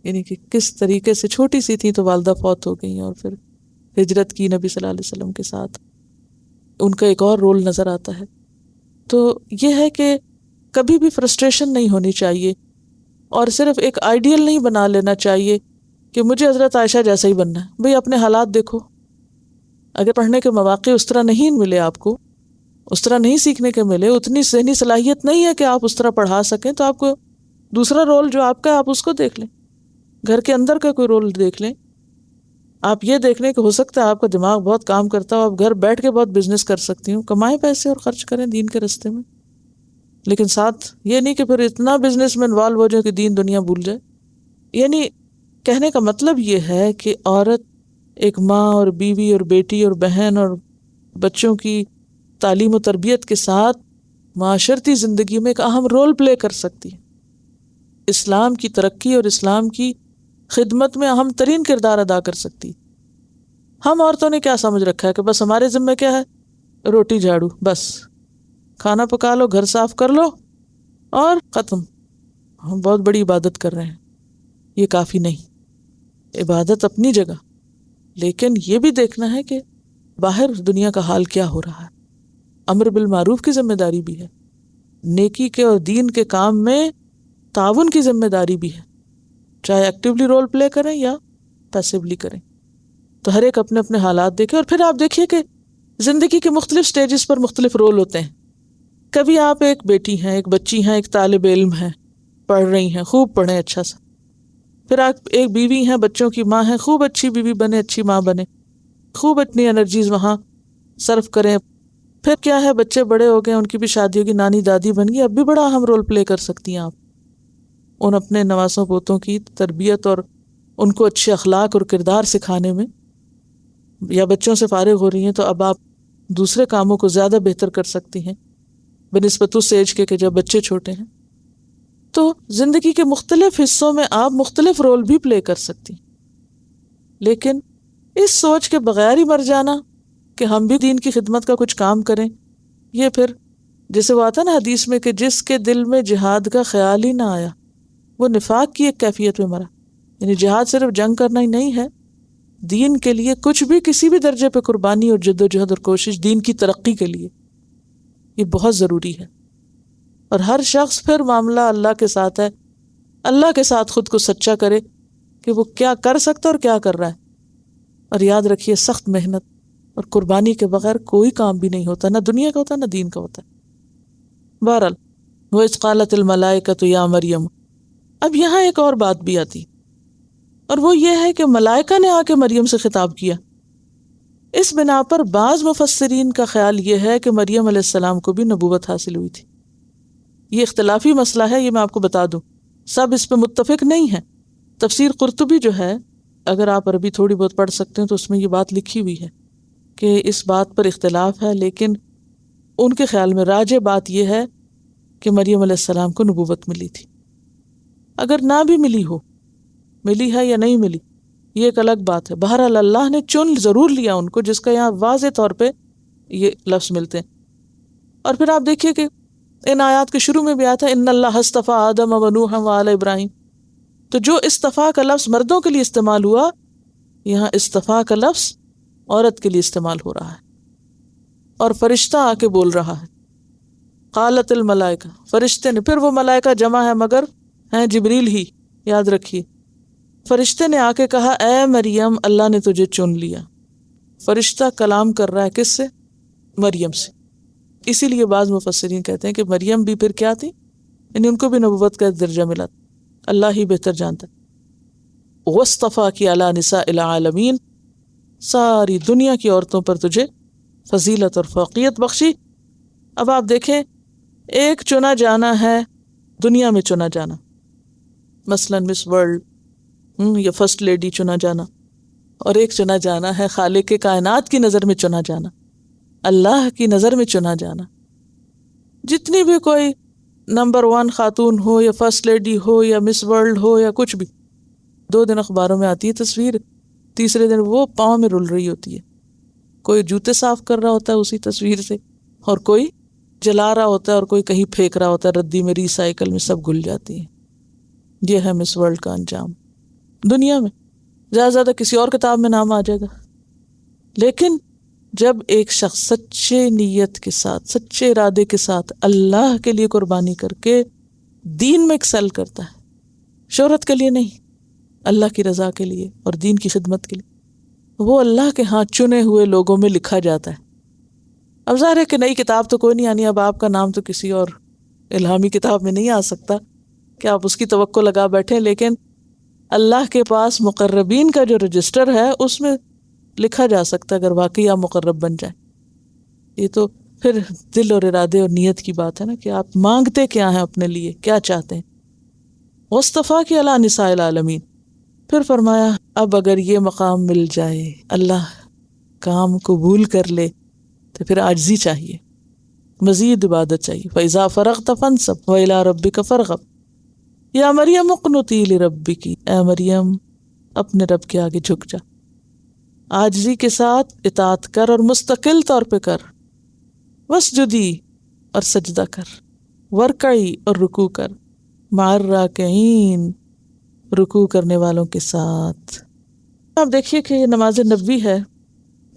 یعنی کہ کس طریقے سے چھوٹی سی تھی تو والدہ فوت ہو گئی، اور پھر ہجرت کی نبی صلی اللہ علیہ وسلم کے ساتھ، ان کا ایک اور رول نظر آتا ہے۔ تو یہ ہے کہ کبھی بھی فرسٹریشن نہیں ہونی چاہیے، اور صرف ایک آئیڈیل نہیں بنا لینا چاہیے کہ مجھے حضرت عائشہ جیسا ہی بننا ہے۔ بھئی اپنے حالات دیکھو، اگر پڑھنے کے مواقع اس طرح نہیں ملے، آپ کو اس طرح نہیں سیکھنے کے ملے، اتنی ذہنی صلاحیت نہیں ہے کہ آپ اس طرح پڑھا سکیں، تو آپ کو دوسرا رول جو آپ کا ہے آپ اس کو دیکھ لیں، گھر کے اندر کا کوئی رول دیکھ لیں۔ آپ یہ دیکھ لیں کہ ہو سکتا ہے آپ کا دماغ بہت کام کرتا ہو، آپ گھر بیٹھ کے بہت بزنس کر سکتی ہوں، کمائیں پیسے اور خرچ کریں دین کے راستے میں، لیکن ساتھ یہ نہیں کہ پھر اتنا بزنس میں انوالو ہو جائے کہ دین دنیا بھول جائے۔ یعنی کہنے کا مطلب یہ ہے کہ عورت ایک ماں اور بیوی اور بیٹی اور بہن اور بچوں کی تعلیم و تربیت کے ساتھ معاشرتی زندگی میں ایک اہم رول پلے کر سکتی ہے، اسلام کی ترقی اور اسلام کی خدمت میں اہم ترین کردار ادا کر سکتی۔ ہم عورتوں نے کیا سمجھ رکھا ہے کہ بس ہمارے ذمہ کیا ہے، روٹی جھاڑو، بس کھانا پکا لو، گھر صاف کر لو اور ختم۔ ہم بہت بڑی عبادت کر رہے ہیں، یہ کافی نہیں۔ عبادت اپنی جگہ، لیکن یہ بھی دیکھنا ہے کہ باہر دنیا کا حال کیا ہو رہا ہے۔ امر بالمعروف کی ذمہ داری بھی ہے، نیکی کے اور دین کے کام میں تعاون کی ذمہ داری بھی ہے، چاہے ایکٹیولی رول پلے کریں یا پیسیولی کریں۔ تو ہر ایک اپنے اپنے حالات دیکھیں، اور پھر آپ دیکھیے کہ زندگی کے مختلف سٹیجز پر مختلف رول ہوتے ہیں۔ کبھی آپ ایک بیٹی ہیں، ایک بچی ہیں، ایک طالب علم ہیں، پڑھ رہی ہیں، خوب پڑھیں اچھا سا۔ پھر آپ ایک بیوی ہیں، بچوں کی ماں ہیں، خوب اچھی بیوی بنے، اچھی ماں بنے، خوب اپنی انرجیز وہاں صرف کریں۔ پھر کیا ہے، بچے بڑے ہو گئے، ان کی بھی شادی ہوگی، نانی دادی بن گئی، اب بھی بڑا اہم رول پلے کر سکتی ہیں آپ ان اپنے نواسوں پوتوں کی تربیت اور ان کو اچھے اخلاق اور کردار سکھانے میں۔ یا بچوں سے فارغ ہو رہی ہیں تو اب آپ دوسرے کاموں کو زیادہ بہتر کر سکتی ہیں بنسبت اس ایج کے کہ جب بچے چھوٹے ہیں۔ تو زندگی کے مختلف حصوں میں آپ مختلف رول بھی پلے کر سکتی، لیکن اس سوچ کے بغیر ہی مر جانا کہ ہم بھی دین کی خدمت کا کچھ کام کریں، یہ پھر جیسے وہ آتا نا حدیث میں کہ جس کے دل میں جہاد کا خیال ہی نہ آیا وہ نفاق کی ایک کیفیت میں مرا۔ یعنی جہاد صرف جنگ کرنا ہی نہیں ہے، دین کے لیے کچھ بھی کسی بھی درجے پہ قربانی اور جد و جہد اور کوشش دین کی ترقی کے لیے، یہ بہت ضروری ہے۔ اور ہر شخص پھر معاملہ اللہ کے ساتھ ہے، اللہ کے ساتھ خود کو سچا کرے کہ وہ کیا کر سکتا اور کیا کر رہا ہے۔ اور یاد رکھیے سخت محنت اور قربانی کے بغیر کوئی کام بھی نہیں ہوتا، نہ دنیا کا ہوتا نہ دین کا ہوتا ہے۔ بہرحال وَإِذْ قَالَتِ الْمَلَائِكَةُ يَا مَرْيَمُ، اب یہاں ایک اور بات بھی آتی، اور وہ یہ ہے کہ ملائکہ نے آ کے مریم سے خطاب کیا۔ اس بنا پر بعض مفسرین کا خیال یہ ہے کہ مریم علیہ السلام کو بھی نبوت حاصل ہوئی تھی۔ یہ اختلافی مسئلہ ہے، یہ میں آپ کو بتا دوں، سب اس پہ متفق نہیں ہیں۔ تفسیر قرطبی جو ہے، اگر آپ عربی تھوڑی بہت پڑھ سکتے ہیں تو اس میں یہ بات لکھی ہوئی ہے کہ اس بات پر اختلاف ہے، لیکن ان کے خیال میں راجح بات یہ ہے کہ مریم علیہ السلام کو نبوت ملی تھی۔ اگر نہ بھی ملی ہو، ملی ہے یا نہیں ملی یہ ایک الگ بات ہے، بہرحال اللہ نے چن ضرور لیا ان کو، جس کا یہاں واضح طور پہ یہ لفظ ملتے ہیں۔ اور پھر آپ دیکھیے کہ ان آیات کے شروع میں بھی آیا تھا ان اللہ اصطفیٰ آدم و نوح و آل ابراہیم، تو جو اصطفیٰ کا لفظ مردوں کے لیے استعمال ہوا، یہاں اصطفیٰ کا لفظ عورت کے لیے استعمال ہو رہا ہے، اور فرشتہ آ کے بول رہا ہے۔ قالت الملائکہ، فرشتے نے، پھر وہ ملائکہ جمع ہے مگر ہیں جبریل ہی، یاد رکھیے۔ فرشتے نے آ کے کہا اے مریم اللہ نے تجھے چن لیا۔ فرشتہ کلام کر رہا ہے کس سے؟ مریم سے۔ اسی لیے بعض مفسرین کہتے ہیں کہ مریم بھی پھر کیا تھی، یعنی ان کو بھی نبوت کا درجہ ملا، اللہ ہی بہتر جانتا ہے۔ وَاصْطَفَاكِ عَلَىٰ نِسَاءِ الْعَالَمِينَ، ساری دنیا کی عورتوں پر تجھے فضیلت اور فوقیت بخشی۔ اب آپ دیکھیں، ایک چنا جانا ہے دنیا میں چنا جانا، مثلا مس ورلڈ یا فرسٹ لیڈی چنا جانا، اور ایک چنا جانا ہے خالق کے کائنات کی نظر میں چنا جانا، اللہ کی نظر میں چنا جانا۔ جتنی بھی کوئی نمبر 1 خاتون ہو یا فرسٹ لیڈی ہو یا مس ورلڈ ہو یا کچھ بھی، 2 دن اخباروں میں آتی ہے تصویر، تیسرے دن وہ پاؤں میں رل رہی ہوتی ہے، کوئی جوتے صاف کر رہا ہوتا ہے اسی تصویر سے، اور کوئی جلا رہا ہوتا ہے، اور کوئی کہیں پھینک رہا ہوتا ہے ردی میں، ری سائیکل میں، سب گل جاتی ہیں۔ یہ ہے مس ورلڈ کا انجام دنیا میں۔ زیادہ سے زیادہ کسی اور کتاب میں نام آ جائے گا، لیکن جب ایک شخص سچے نیت کے ساتھ، سچے ارادے کے ساتھ اللہ کے لیے قربانی کر کے دین میں ایکسل کرتا ہے، شہرت کے لیے نہیں، اللہ کی رضا کے لیے اور دین کی خدمت کے لیے، وہ اللہ کے ہاں چنے ہوئے لوگوں میں لکھا جاتا ہے۔ اب ظاہر ہے کہ نئی کتاب تو کوئی نہیں آنی، اب آپ کا نام تو کسی اور الہامی کتاب میں نہیں آ سکتا کہ آپ اس کی توقع لگا بیٹھیں، لیکن اللہ کے پاس مقربین کا جو رجسٹر ہے اس میں لکھا جا سکتا ہے اگر واقعی آپ مقرب بن جائیں۔ یہ تو پھر دل اور ارادے اور نیت کی بات ہے نا، کہ آپ مانگتے کیا ہیں اپنے لیے، کیا چاہتے ہیں۔ وَاصْطَفَاكِ عَلَىٰ نِسَاءِ الْعَالَمِينَ، پھر فرمایا اب اگر یہ مقام مل جائے، اللہ کام قبول کر لے، تو پھر عاجزی چاہیے، مزید عبادت چاہیے۔ فَإِذَا فَرَغْتَ فَانْصَبْ وَإِلَىٰ رَبِّكَ فَارْغَب، یا مریم اقنتی لربک، اے مریم اپنے رب کے آگے جھک جا، عاجزی کے ساتھ اطاعت کر اور مستقل طور پہ کر، واسجدی اور سجدہ کر، ورکعی اور رکوع کر، مع الراکعین رکوع کرنے والوں کے ساتھ۔ آپ دیکھیے کہ یہ نماز نبوی ہے،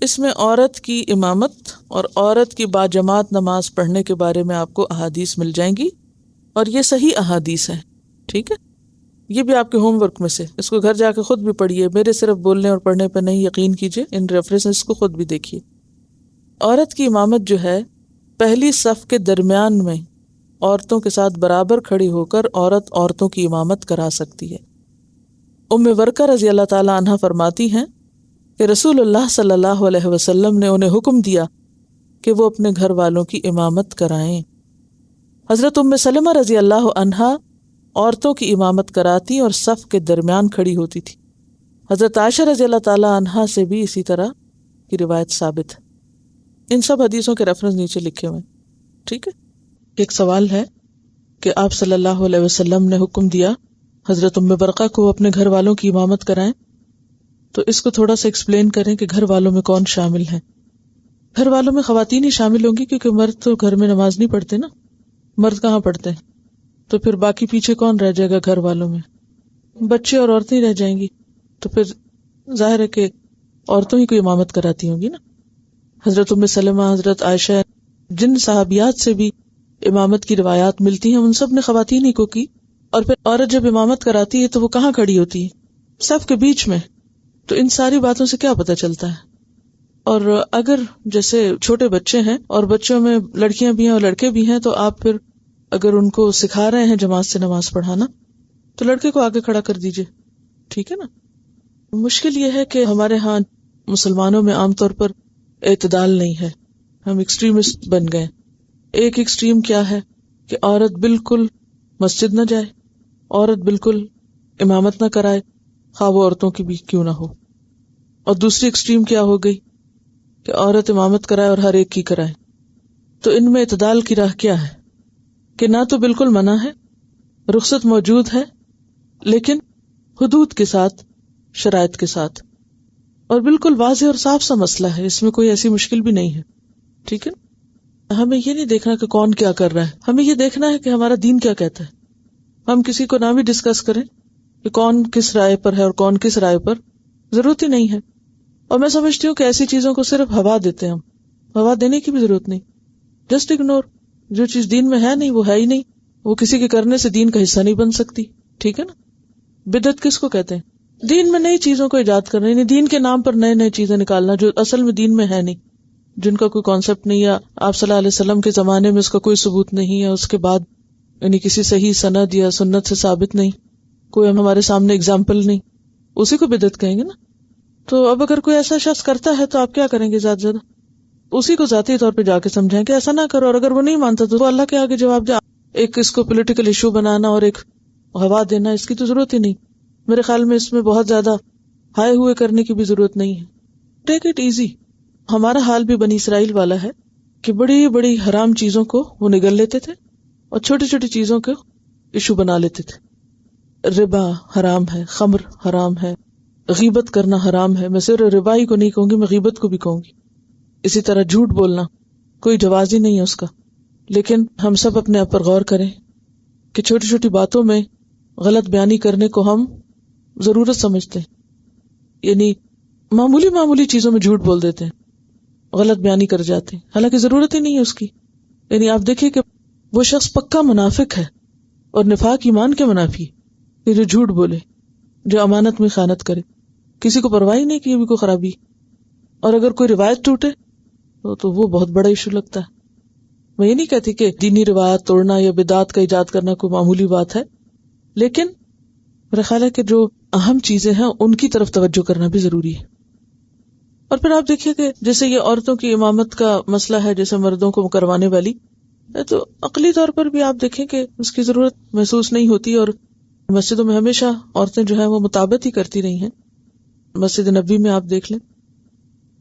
اس میں عورت کی امامت اور عورت کی باجماعت نماز پڑھنے کے بارے میں آپ کو احادیث مل جائیں گی، اور یہ صحیح احادیث ہیں، ٹھیک ہے۔ یہ بھی آپ کے ہوم ورک میں سے، اس کو گھر جا کے خود بھی پڑھیے، میرے صرف بولنے اور پڑھنے پہ نہیں یقین کیجیے، ان ریفرنس کو خود بھی دیکھیے۔ عورت کی امامت جو ہے، پہلی صف کے درمیان میں عورتوں کے ساتھ برابر کھڑی ہو کر عورت عورتوں کی امامت کرا سکتی ہے۔ ام ورقہ رضی اللہ تعالی عنہ فرماتی ہیں کہ رسول اللہ صلی اللہ علیہ وسلم نے انہیں حکم دیا کہ وہ اپنے گھر والوں کی امامت کرائیں۔ حضرت ام سلمہ رضی اللہ عنہا عورتوں کی امامت کراتی اور صف کے درمیان کھڑی ہوتی تھی۔ حضرت عائشہ رضی اللہ تعالی عنہا سے بھی اسی طرح کی روایت ثابت ہے۔ ان سب حدیثوں کے ریفرنس نیچے لکھے ہوئے ہیں، ٹھیک ہے۔ ایک سوال ہے کہ آپ صلی اللہ علیہ وسلم نے حکم دیا حضرت ام برقہ کو اپنے گھر والوں کی امامت کرائیں، تو اس کو تھوڑا سا ایکسپلین کریں کہ گھر والوں میں کون شامل ہیں۔ گھر والوں میں خواتین ہی شامل ہوں گی، کیونکہ مرد تو گھر میں نماز نہیں پڑھتے نا، مرد کہاں پڑھتے ہیں، تو پھر باقی پیچھے کون رہ جائے گا گھر والوں میں؟ بچے اور عورتیں رہ جائیں گی، تو پھر ظاہر ہے کہ عورتوں ہی کو امامت کراتی ہوں گی نا۔ حضرت ام سلمہ، حضرت عائشہ، جن صحابیات سے بھی امامت کی روایات ملتی ہیں، ان سب نے خواتین ہی کو کی۔ اور پھر عورت جب امامت کراتی ہے تو وہ کہاں کھڑی ہوتی ہے؟ صف کے بیچ میں۔ تو ان ساری باتوں سے کیا پتہ چلتا ہے؟ اور اگر جیسے چھوٹے بچے ہیں اور بچوں میں لڑکیاں بھی ہیں اور لڑکے بھی ہیں، تو آپ پھر اگر ان کو سکھا رہے ہیں جماعت سے نماز پڑھانا، تو لڑکے کو آگے کھڑا کر دیجئے، ٹھیک ہے نا۔ مشکل یہ ہے کہ ہمارے ہاں مسلمانوں میں عام طور پر اعتدال نہیں ہے، ہم ایکسٹریمسٹ بن گئے۔ ایک ایکسٹریم کیا ہے کہ عورت بالکل مسجد نہ جائے، عورت بالکل امامت نہ کرائے، خواہ وہ عورتوں کی بھی کیوں نہ ہو۔ اور دوسری ایکسٹریم کیا ہو گئی کہ عورت امامت کرائے اور ہر ایک کی کرائے۔ تو ان میں اعتدال کی راہ کیا ہے کہ نہ تو بالکل منع ہے، رخصت موجود ہے، لیکن حدود کے ساتھ، شرائط کے ساتھ، اور بالکل واضح اور صاف سا مسئلہ ہے، اس میں کوئی ایسی مشکل بھی نہیں ہے، ٹھیک ہے۔ ہمیں یہ نہیں دیکھنا کہ کون کیا کر رہا ہے، ہمیں یہ دیکھنا ہے کہ ہمارا دین کیا کہتا ہے۔ ہم کسی کو نہ بھی ڈسکس کریں کہ کون کس رائے پر ہے اور کون کس رائے پر، ضرورت ہی نہیں ہے۔ اور میں سمجھتی ہوں کہ ایسی چیزوں کو صرف ہوا دیتے ہیں ہم، ہوا دینے کی بھی ضرورت نہیں، جسٹ اگنور۔ جو چیز دین میں ہے نہیں وہ ہے ہی نہیں، وہ کسی کے کرنے سے دین کا حصہ نہیں بن سکتی، ٹھیک ہے نا۔ بدعت کس کو کہتے ہیں؟ دین میں نئی چیزوں کو ایجاد کرنا، یعنی دین کے نام پر نئے نئے چیزیں نکالنا جو اصل میں دین میں ہے نہیں، جن کا کوئی کانسیپٹ نہیں، یا آپ صلی اللہ علیہ وسلم کے زمانے میں اس کا کوئی ثبوت نہیں ہے، اس کے بعد یعنی کسی صحیح سند یا سنت سے ثابت نہیں، کوئی ہمارے سامنے اگزامپل نہیں، اسی کو بدعت کہیں گے نا۔ تو اب اگر کوئی ایسا شخص کرتا ہے تو آپ کیا کریں گے؟ زیادہ زیادہ اسی کو ذاتی طور پہ جا کے سمجھائیں کہ ایسا نہ کرو، اور اگر وہ نہیں مانتا تو وہ اللہ کے آگے جواب دے۔ ایک اس کو پولیٹیکل ایشو بنانا اور ایک ہوا دینا، اس کی تو ضرورت ہی نہیں۔ میرے خیال میں اس میں بہت زیادہ ہائے ہوئے کرنے کی بھی ضرورت نہیں ہے۔ Take it easy. ہمارا حال بھی بنی اسرائیل والا ہے کہ بڑی بڑی حرام چیزوں کو وہ نگل لیتے تھے اور چھوٹی چھوٹی چیزوں کو ایشو بنا لیتے تھے. ربا حرام ہے، خمر حرام ہے، غیبت کرنا حرام ہے. میں صرف ربا ہی کو نہیں کہوں گی، میں غیبت کو بھی کہوں گی. اسی طرح جھوٹ بولنا کوئی جواز ہی نہیں ہے اس کا. لیکن ہم سب اپنے آپ پر غور کریں کہ چھوٹی چھوٹی باتوں میں غلط بیانی کرنے کو ہم ضرورت سمجھتے ہیں. یعنی معمولی معمولی چیزوں میں جھوٹ بول دیتے ہیں، غلط بیانی کر جاتے ہیں، حالانکہ ضرورت ہی نہیں ہے اس کی. یعنی آپ دیکھیں کہ وہ شخص پکا منافق ہے اور نفاق ایمان کے منافی ہے، جو جھوٹ بولے، جو امانت میں خیانت کرے، کسی کو پرواہ نہیں کہ یہ بھی کوئی خرابی. اور اگر کوئی روایت ٹوٹے تو وہ بہت بڑا ایشو لگتا ہے. میں یہ نہیں کہتی کہ دینی روایت توڑنا یا بدعت کا ایجاد کرنا کوئی معمولی بات ہے، لیکن میرا خیال ہے کہ جو اہم چیزیں ہیں ان کی طرف توجہ کرنا بھی ضروری ہے. اور پھر آپ دیکھیے کہ جیسے یہ عورتوں کی امامت کا مسئلہ ہے، جیسے مردوں کو کروانے والی، تو عقلی طور پر بھی آپ دیکھیں کہ اس کی ضرورت محسوس نہیں ہوتی. اور مسجدوں میں ہمیشہ عورتیں جو ہیں وہ مطابقت ہی کرتی رہی ہیں. مسجد نبوی میں آپ دیکھ لیں،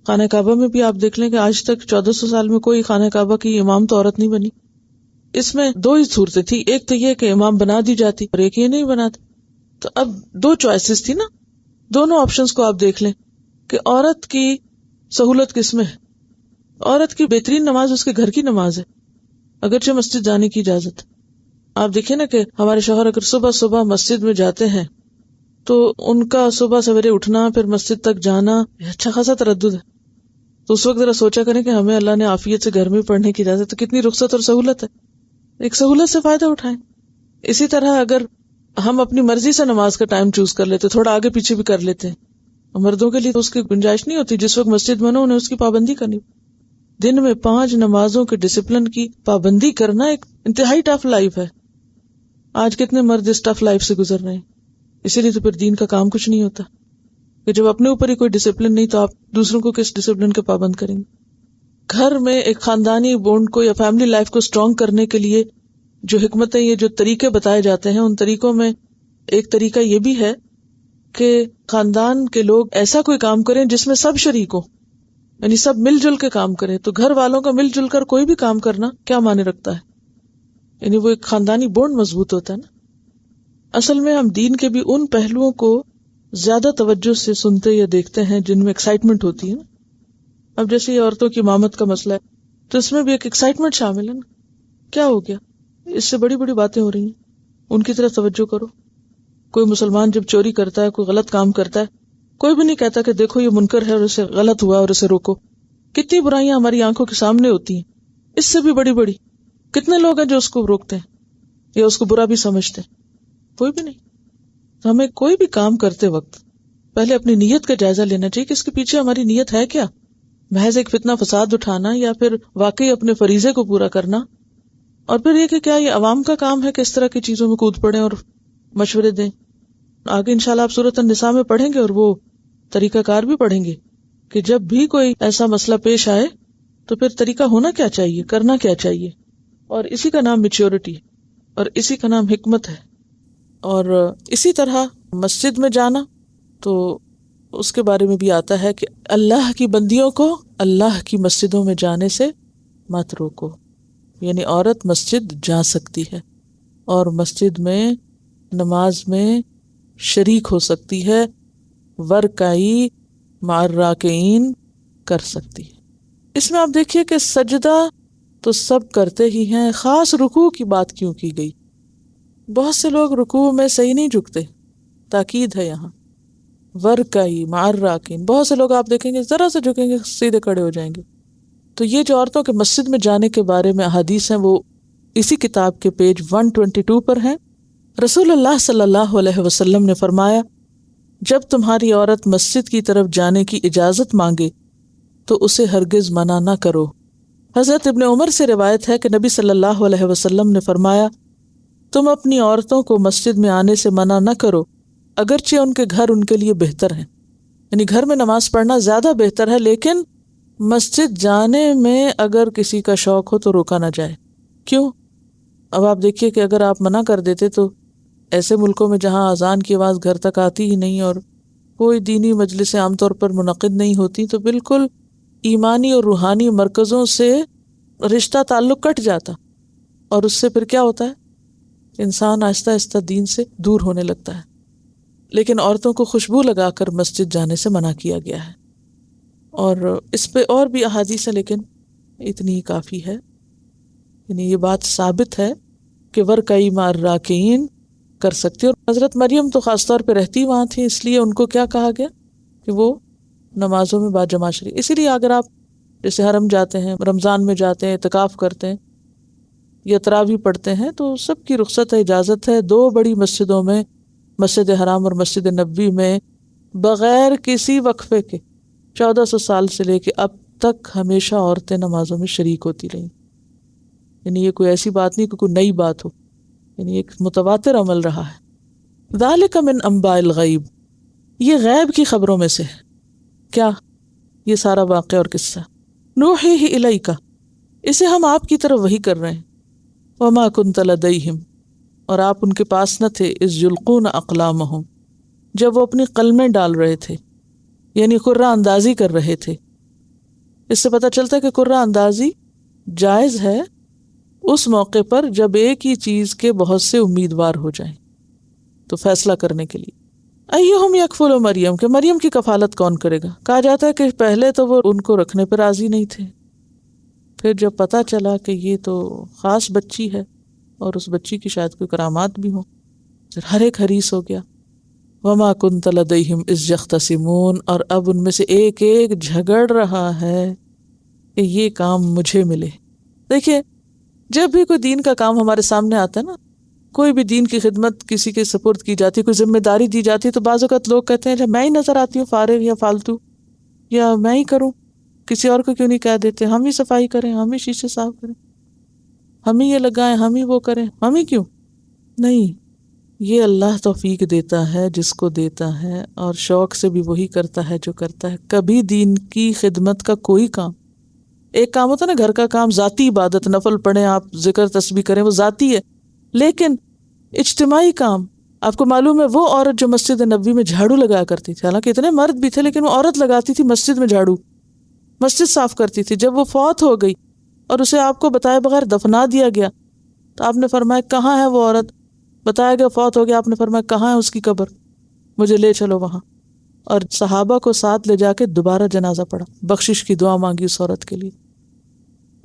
خانہ کعبہ میں بھی آپ دیکھ لیں کہ آج تک 1400 سال میں کوئی خانہ کعبہ کی امام تو عورت نہیں بنی. اس میں دو ہی صورتیں تھی، ایک تو یہ کہ امام بنا دی جاتی اور ایک یہ نہیں بناتے. تو اب دو چوائسز تھی نا، دونوں آپشنز کو آپ دیکھ لیں کہ عورت کی سہولت کس میں ہے. عورت کی بہترین نماز اس کے گھر کی نماز ہے، اگرچہ مسجد جانے کی اجازت. آپ دیکھیں نا کہ ہمارے شوہر اگر صبح صبح مسجد میں جاتے ہیں تو ان کا صبح سویرے اٹھنا پھر مسجد تک جانا اچھا خاصا تردد ہے. تو اس وقت ذرا سوچا کریں کہ ہمیں اللہ نے عافیت سے گھر میں پڑھنے کی اجازت، تو کتنی رخصت اور سہولت ہے. ایک سہولت سے فائدہ اٹھائیں. اسی طرح اگر ہم اپنی مرضی سے نماز کا ٹائم چوز کر لیتے، تھوڑا آگے پیچھے بھی کر لیتے ہیں، مردوں کے لیے تو اس کی گنجائش نہیں ہوتی. جس وقت مسجد بنو انہیں اس کی پابندی کرنی. دن میں 5 نمازوں کے ڈسپلن کی پابندی کرنا ایک انتہائی ٹف لائف ہے. آج کتنے مرد اس ٹف لائف سے گزر رہے ہیں. اسی لیے تو پھر دین کا کام کچھ نہیں ہوتا کہ جب اپنے اوپر ہی کوئی ڈسپلن نہیں تو آپ دوسروں کو کس ڈسپلن کے پابند کریں گے. گھر میں ایک خاندانی بونڈ کو یا فیملی لائف کو اسٹرانگ کرنے کے لیے جو حکمتیں، یہ جو طریقے بتائے جاتے ہیں، ان طریقوں میں ایک طریقہ یہ بھی ہے کہ خاندان کے لوگ ایسا کوئی کام کریں جس میں سب شریک ہوں، یعنی سب مل جل کے کام کریں. تو گھر والوں کا مل جل کر کوئی بھی کام کرنا کیا معنی رکھتا ہے، یعنی وہ ایک خاندانی بونڈ مضبوط ہوتا ہے نا. اصل میں ہم دین کے بھی ان پہلوؤں کو زیادہ توجہ سے سنتے یا دیکھتے ہیں جن میں ایکسائٹمنٹ ہوتی ہے نا. اب جیسے یہ عورتوں کی امامت کا مسئلہ ہے تو اس میں بھی ایک ایکسائٹمنٹ شامل ہے نا. کیا ہو گیا، اس سے بڑی بڑی باتیں ہو رہی ہیں، ان کی طرف توجہ کرو. کوئی مسلمان جب چوری کرتا ہے، کوئی غلط کام کرتا ہے، کوئی بھی نہیں کہتا کہ دیکھو یہ منکر ہے اور اسے غلط ہوا اور اسے روکو. کتنی برائیاں ہماری آنکھوں کے سامنے ہوتی ہیں، اس سے بھی بڑی بڑی. کتنے لوگ ہیں جو اس کو روکتے ہیں یا اس کو برا بھی سمجھتے ہیں؟ کوئی بھی نہیں. تو ہمیں کوئی بھی کام کرتے وقت پہلے اپنی نیت کا جائزہ لینا چاہیے کہ اس کے پیچھے ہماری نیت ہے کیا. محض ایک فتنہ فساد اٹھانا یا پھر واقعی اپنے فریضے کو پورا کرنا. اور پھر یہ کہ کیا یہ عوام کا کام ہے کہ اس طرح کی چیزوں میں کود پڑیں اور مشورے دیں. آگے انشاءاللہ آپ سورۃ النساء میں پڑھیں گے اور وہ طریقہ کار بھی پڑھیں گے کہ جب بھی کوئی ایسا مسئلہ پیش آئے تو پھر طریقہ ہونا کیا چاہیے، کرنا کیا چاہیے. اور اسی کا نام میچیورٹی اور اسی کا نام حکمت ہے. اور اسی طرح مسجد میں جانا تو اس کے بارے میں بھی آتا ہے کہ اللہ کی بندیوں کو اللہ کی مسجدوں میں جانے سے مت روکو. یعنی عورت مسجد جا سکتی ہے اور مسجد میں نماز میں شریک ہو سکتی ہے، ورکعی مع الراکعین کر سکتی ہے. اس میں آپ دیکھیے کہ سجدہ تو سب کرتے ہی ہیں، خاص رکوع کی بات کیوں کی گئی. بہت سے لوگ رکوع میں صحیح نہیں جھکتے، تاکید ہے یہاں ورکعی مع الراکعین. بہت سے لوگ آپ دیکھیں گے ذرا سے جھکیں گے سیدھے کھڑے ہو جائیں گے. تو یہ جو عورتوں کے مسجد میں جانے کے بارے میں احادیث ہیں وہ اسی کتاب کے پیج 122 پر ہیں. رسول اللہ صلی اللہ علیہ وسلم نے فرمایا، جب تمہاری عورت مسجد کی طرف جانے کی اجازت مانگے تو اسے ہرگز منع نہ کرو. حضرت ابن عمر سے روایت ہے کہ نبی صلی اللہ علیہ وسلم نے فرمایا، تم اپنی عورتوں کو مسجد میں آنے سے منع نہ کرو اگرچہ ان کے گھر ان کے لیے بہتر ہیں. یعنی گھر میں نماز پڑھنا زیادہ بہتر ہے، لیکن مسجد جانے میں اگر کسی کا شوق ہو تو روکا نہ جائے. کیوں؟ اب آپ دیکھیے کہ اگر آپ منع کر دیتے تو ایسے ملکوں میں جہاں اذان کی آواز گھر تک آتی ہی نہیں اور کوئی دینی مجلسیں عام طور پر منعقد نہیں ہوتی، تو بالکل ایمانی اور روحانی مرکزوں سے رشتہ تعلق کٹ جاتا اور اس سے پھر کیا ہوتا ہے، انسان آہستہ آہستہ دین سے دور ہونے لگتا ہے. لیکن عورتوں کو خوشبو لگا کر مسجد جانے سے منع کیا گیا ہے. اور اس پہ اور بھی احادیث ہیں لیکن اتنی ہی کافی ہے. یعنی یہ بات ثابت ہے کہ ورکعی مع الراکعین کر سکتی. اور حضرت مریم تو خاص طور پہ رہتی وہاں تھی، اس لیے ان کو کیا کہا گیا کہ وہ نمازوں میں باجماعت شریک. اسی لیے اگر آپ جیسے حرم جاتے ہیں، رمضان میں جاتے ہیں، اعتکاف کرتے ہیں یا تراویح پڑھتے ہیں تو سب کی رخصت ہے، اجازت ہے. 2 بڑی مسجدوں میں، مسجد حرام اور مسجد نبوی میں، بغیر کسی وقفے کے 1400 سال سے لے کے اب تک ہمیشہ عورتیں نمازوں میں شریک ہوتی رہیں. یعنی یہ کوئی ایسی بات نہیں کہ کوئی نئی بات ہو، یعنی ایک متواتر عمل رہا ہے. ذالک من انباء الغیب، یہ غیب کی خبروں میں سے ہے. کیا؟ یہ سارا واقعہ اور قصہ. نوحیہ الیک، اسے ہم آپ کی طرف وحی کر رہے ہیں. وما کنت لدیہم، اور آپ ان کے پاس نہ تھے. اذ یلقون اقلامہم، جب وہ اپنی قلمیں ڈال رہے تھے، یعنی قرہ اندازی کر رہے تھے. اس سے پتہ چلتا ہے کہ قرہ اندازی جائز ہے اس موقع پر جب ایک ہی چیز کے بہت سے امیدوار ہو جائیں تو فیصلہ کرنے کے لیے. ایہم یکفل مریم، کہ مریم کی کفالت کون کرے گا. کہا جاتا ہے کہ پہلے تو وہ ان کو رکھنے پہ راضی نہیں تھے، پھر جب پتہ چلا کہ یہ تو خاص بچی ہے اور اس بچی کی شاید کوئی کرامات بھی ہوں، پھر ہر ایک حریص ہو گیا. وما کنت لدیہم اذ یختصمون، اور اب ان میں سے ایک ایک جھگڑ رہا ہے کہ یہ کام مجھے ملے. دیکھیے جب بھی کوئی دین کا کام ہمارے سامنے آتا ہے نا، کوئی بھی دین کی خدمت کسی کے سپرد کی جاتی ہے، کوئی ذمہ داری دی جاتی ہے، تو بعض اوقات لوگ کہتے ہیں میں ہی نظر آتی ہوں فارغ یا فالتو، یا میں ہی کروں، کسی اور کو کیوں نہیں کہہ دیتے، ہم ہی صفائی کریں، ہم ہی شیشے صاف کریں، ہم ہی یہ لگائیں، ہم ہی وہ کریں، ہم ہی کیوں. نہیں، یہ اللہ توفیق دیتا ہے جس کو دیتا ہے، اور شوق سے بھی وہی کرتا ہے جو کرتا ہے. کبھی دین کی خدمت کا کوئی کام، ایک کام ہوتا ہے نا گھر کا کام، ذاتی عبادت، نفل پڑھیں آپ، ذکر تسبیح کریں، وہ ذاتی ہے. لیکن اجتماعی کام، آپ کو معلوم ہے وہ عورت جو مسجد نبوی میں جھاڑو لگایا کرتی تھی، حالانکہ اتنے مرد بھی تھے لیکن وہ عورت لگاتی تھی مسجد میں جھاڑو، مسجد صاف کرتی تھی. جب وہ فوت ہو گئی اور اسے آپ کو بتائے بغیر دفنا دیا گیا تو آپ نے فرمایا کہاں ہے وہ عورت؟ بتایا گیا فوت ہو گیا. آپ نے فرمایا کہاں ہے اس کی قبر، مجھے لے چلو وہاں. اور صحابہ کو ساتھ لے جا کے دوبارہ جنازہ پڑھا، بخشش کی دعا مانگی اس عورت کے لیے،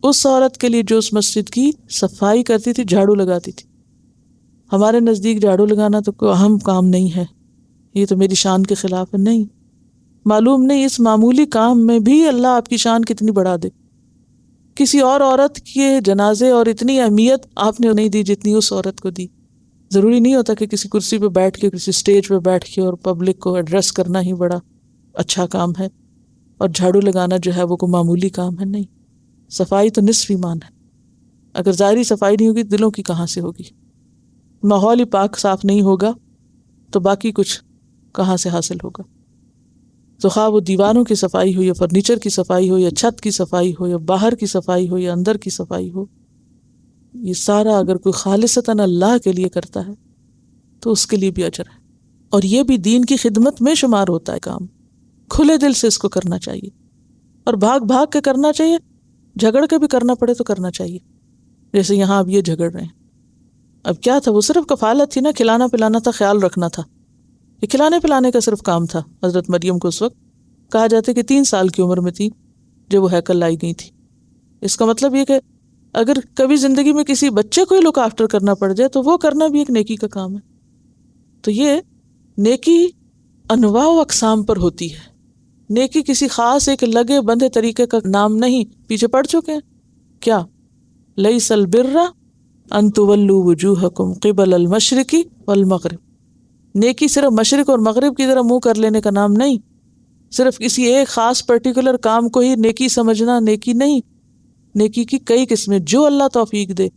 اس عورت کے لیے جو اس مسجد کی صفائی کرتی تھی، جھاڑو لگاتی تھی. ہمارے نزدیک جھاڑو لگانا تو کوئی اہم کام نہیں ہے، یہ تو میری شان کے خلاف ہے. نہیں، معلوم نہیں اس معمولی کام میں بھی اللہ آپ کی شان کتنی بڑھا دے. کسی اور عورت کے جنازے اور اتنی اہمیت آپ نے نہیں دی جتنی اس عورت کو دی. ضروری نہیں ہوتا کہ کسی کرسی پہ بیٹھ کے، کسی سٹیج پہ بیٹھ کے اور پبلک کو ایڈریس کرنا ہی بڑا اچھا کام ہے، اور جھاڑو لگانا جو ہے وہ کوئی معمولی کام ہے. نہیں، صفائی تو نصف ایمان ہے. اگر ظاہری صفائی نہیں ہوگی دلوں کی کہاں سے ہوگی؟ ماحول ہی پاک صاف نہیں ہوگا تو باقی کچھ کہاں سے حاصل ہوگا؟ تو خواہ وہ دیواروں کی صفائی ہو، یا فرنیچر کی صفائی ہو، یا چھت کی صفائی ہو، یا باہر کی صفائی ہو، یا اندر کی صفائی ہو، یہ سارا اگر کوئی خالصتاً اللہ کے لیے کرتا ہے تو اس کے لیے بھی اجر ہے. اور یہ بھی دین کی خدمت میں شمار ہوتا ہے کام. کھلے دل سے اس کو کرنا چاہیے، اور بھاگ بھاگ کے کرنا چاہیے، جھگڑ کے بھی کرنا پڑے تو کرنا چاہیے. جیسے یہاں اب یہ جھگڑ رہے ہیں، اب کیا تھا؟ وہ صرف کفالت تھی نا، کھلانا پلانا تھا، خیال رکھنا تھا. یہ کھلانے پلانے کا صرف کام تھا. حضرت مریم کو اس وقت کہا جاتا ہے کہ 3 سال کی عمر میں تھی جب وہ ہیکل لائی گئی تھی. اس کا مطلب یہ کہ اگر کبھی زندگی میں کسی بچے کو ہی لک آفٹر کرنا پڑ جائے تو وہ کرنا بھی ایک نیکی کا کام ہے. تو یہ نیکی انواع و اقسام پر ہوتی ہے. نیکی کسی خاص ایک لگے بندھے طریقے کا نام نہیں. پیچھے پڑ چکے ہیں کیا؟ لیس البر ان تولوا وجوہکم قبل المشرق والمغرب. نیکی صرف مشرق اور مغرب کی طرف منہ کر لینے کا نام نہیں. صرف کسی ایک خاص پرٹیکولر کام کو ہی نیکی سمجھنا نیکی نہیں. نیکی کی کئی قسمیں، جو اللہ توفیق دے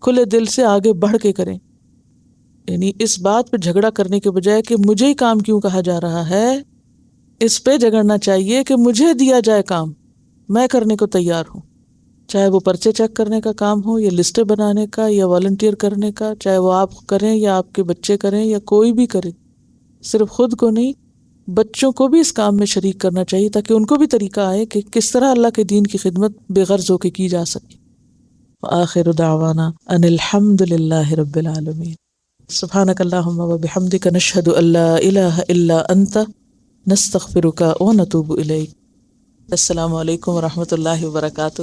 کھلے دل سے آگے بڑھ کے کریں. یعنی اس بات پہ جھگڑا کرنے کے بجائے کہ مجھے ہی کام کیوں کہا جا رہا ہے، اس پہ جھگڑنا چاہیے کہ مجھے دیا جائے کام، میں کرنے کو تیار ہوں. چاہے وہ پرچے چیک کرنے کا کام ہو، یا لسٹیں بنانے کا، یا والنٹیئر کرنے کا، چاہے وہ آپ کریں یا آپ کے بچے کریں یا کوئی بھی کرے. صرف خود کو نہیں، بچوں کو بھی اس کام میں شریک کرنا چاہیے تاکہ ان کو بھی طریقہ آئے کہ کس طرح اللہ کے دین کی خدمت بے غرض ہو کے کی جا سکے. وآخر دعوانا ان الحمد للہ رب العالمین۔ سبحانک اللہم وبحمدک نشہد ان لا الہ الا انت نستغفرک ونتوب الیک۔ السلام علیکم ورحمۃ اللہ وبرکاتہ۔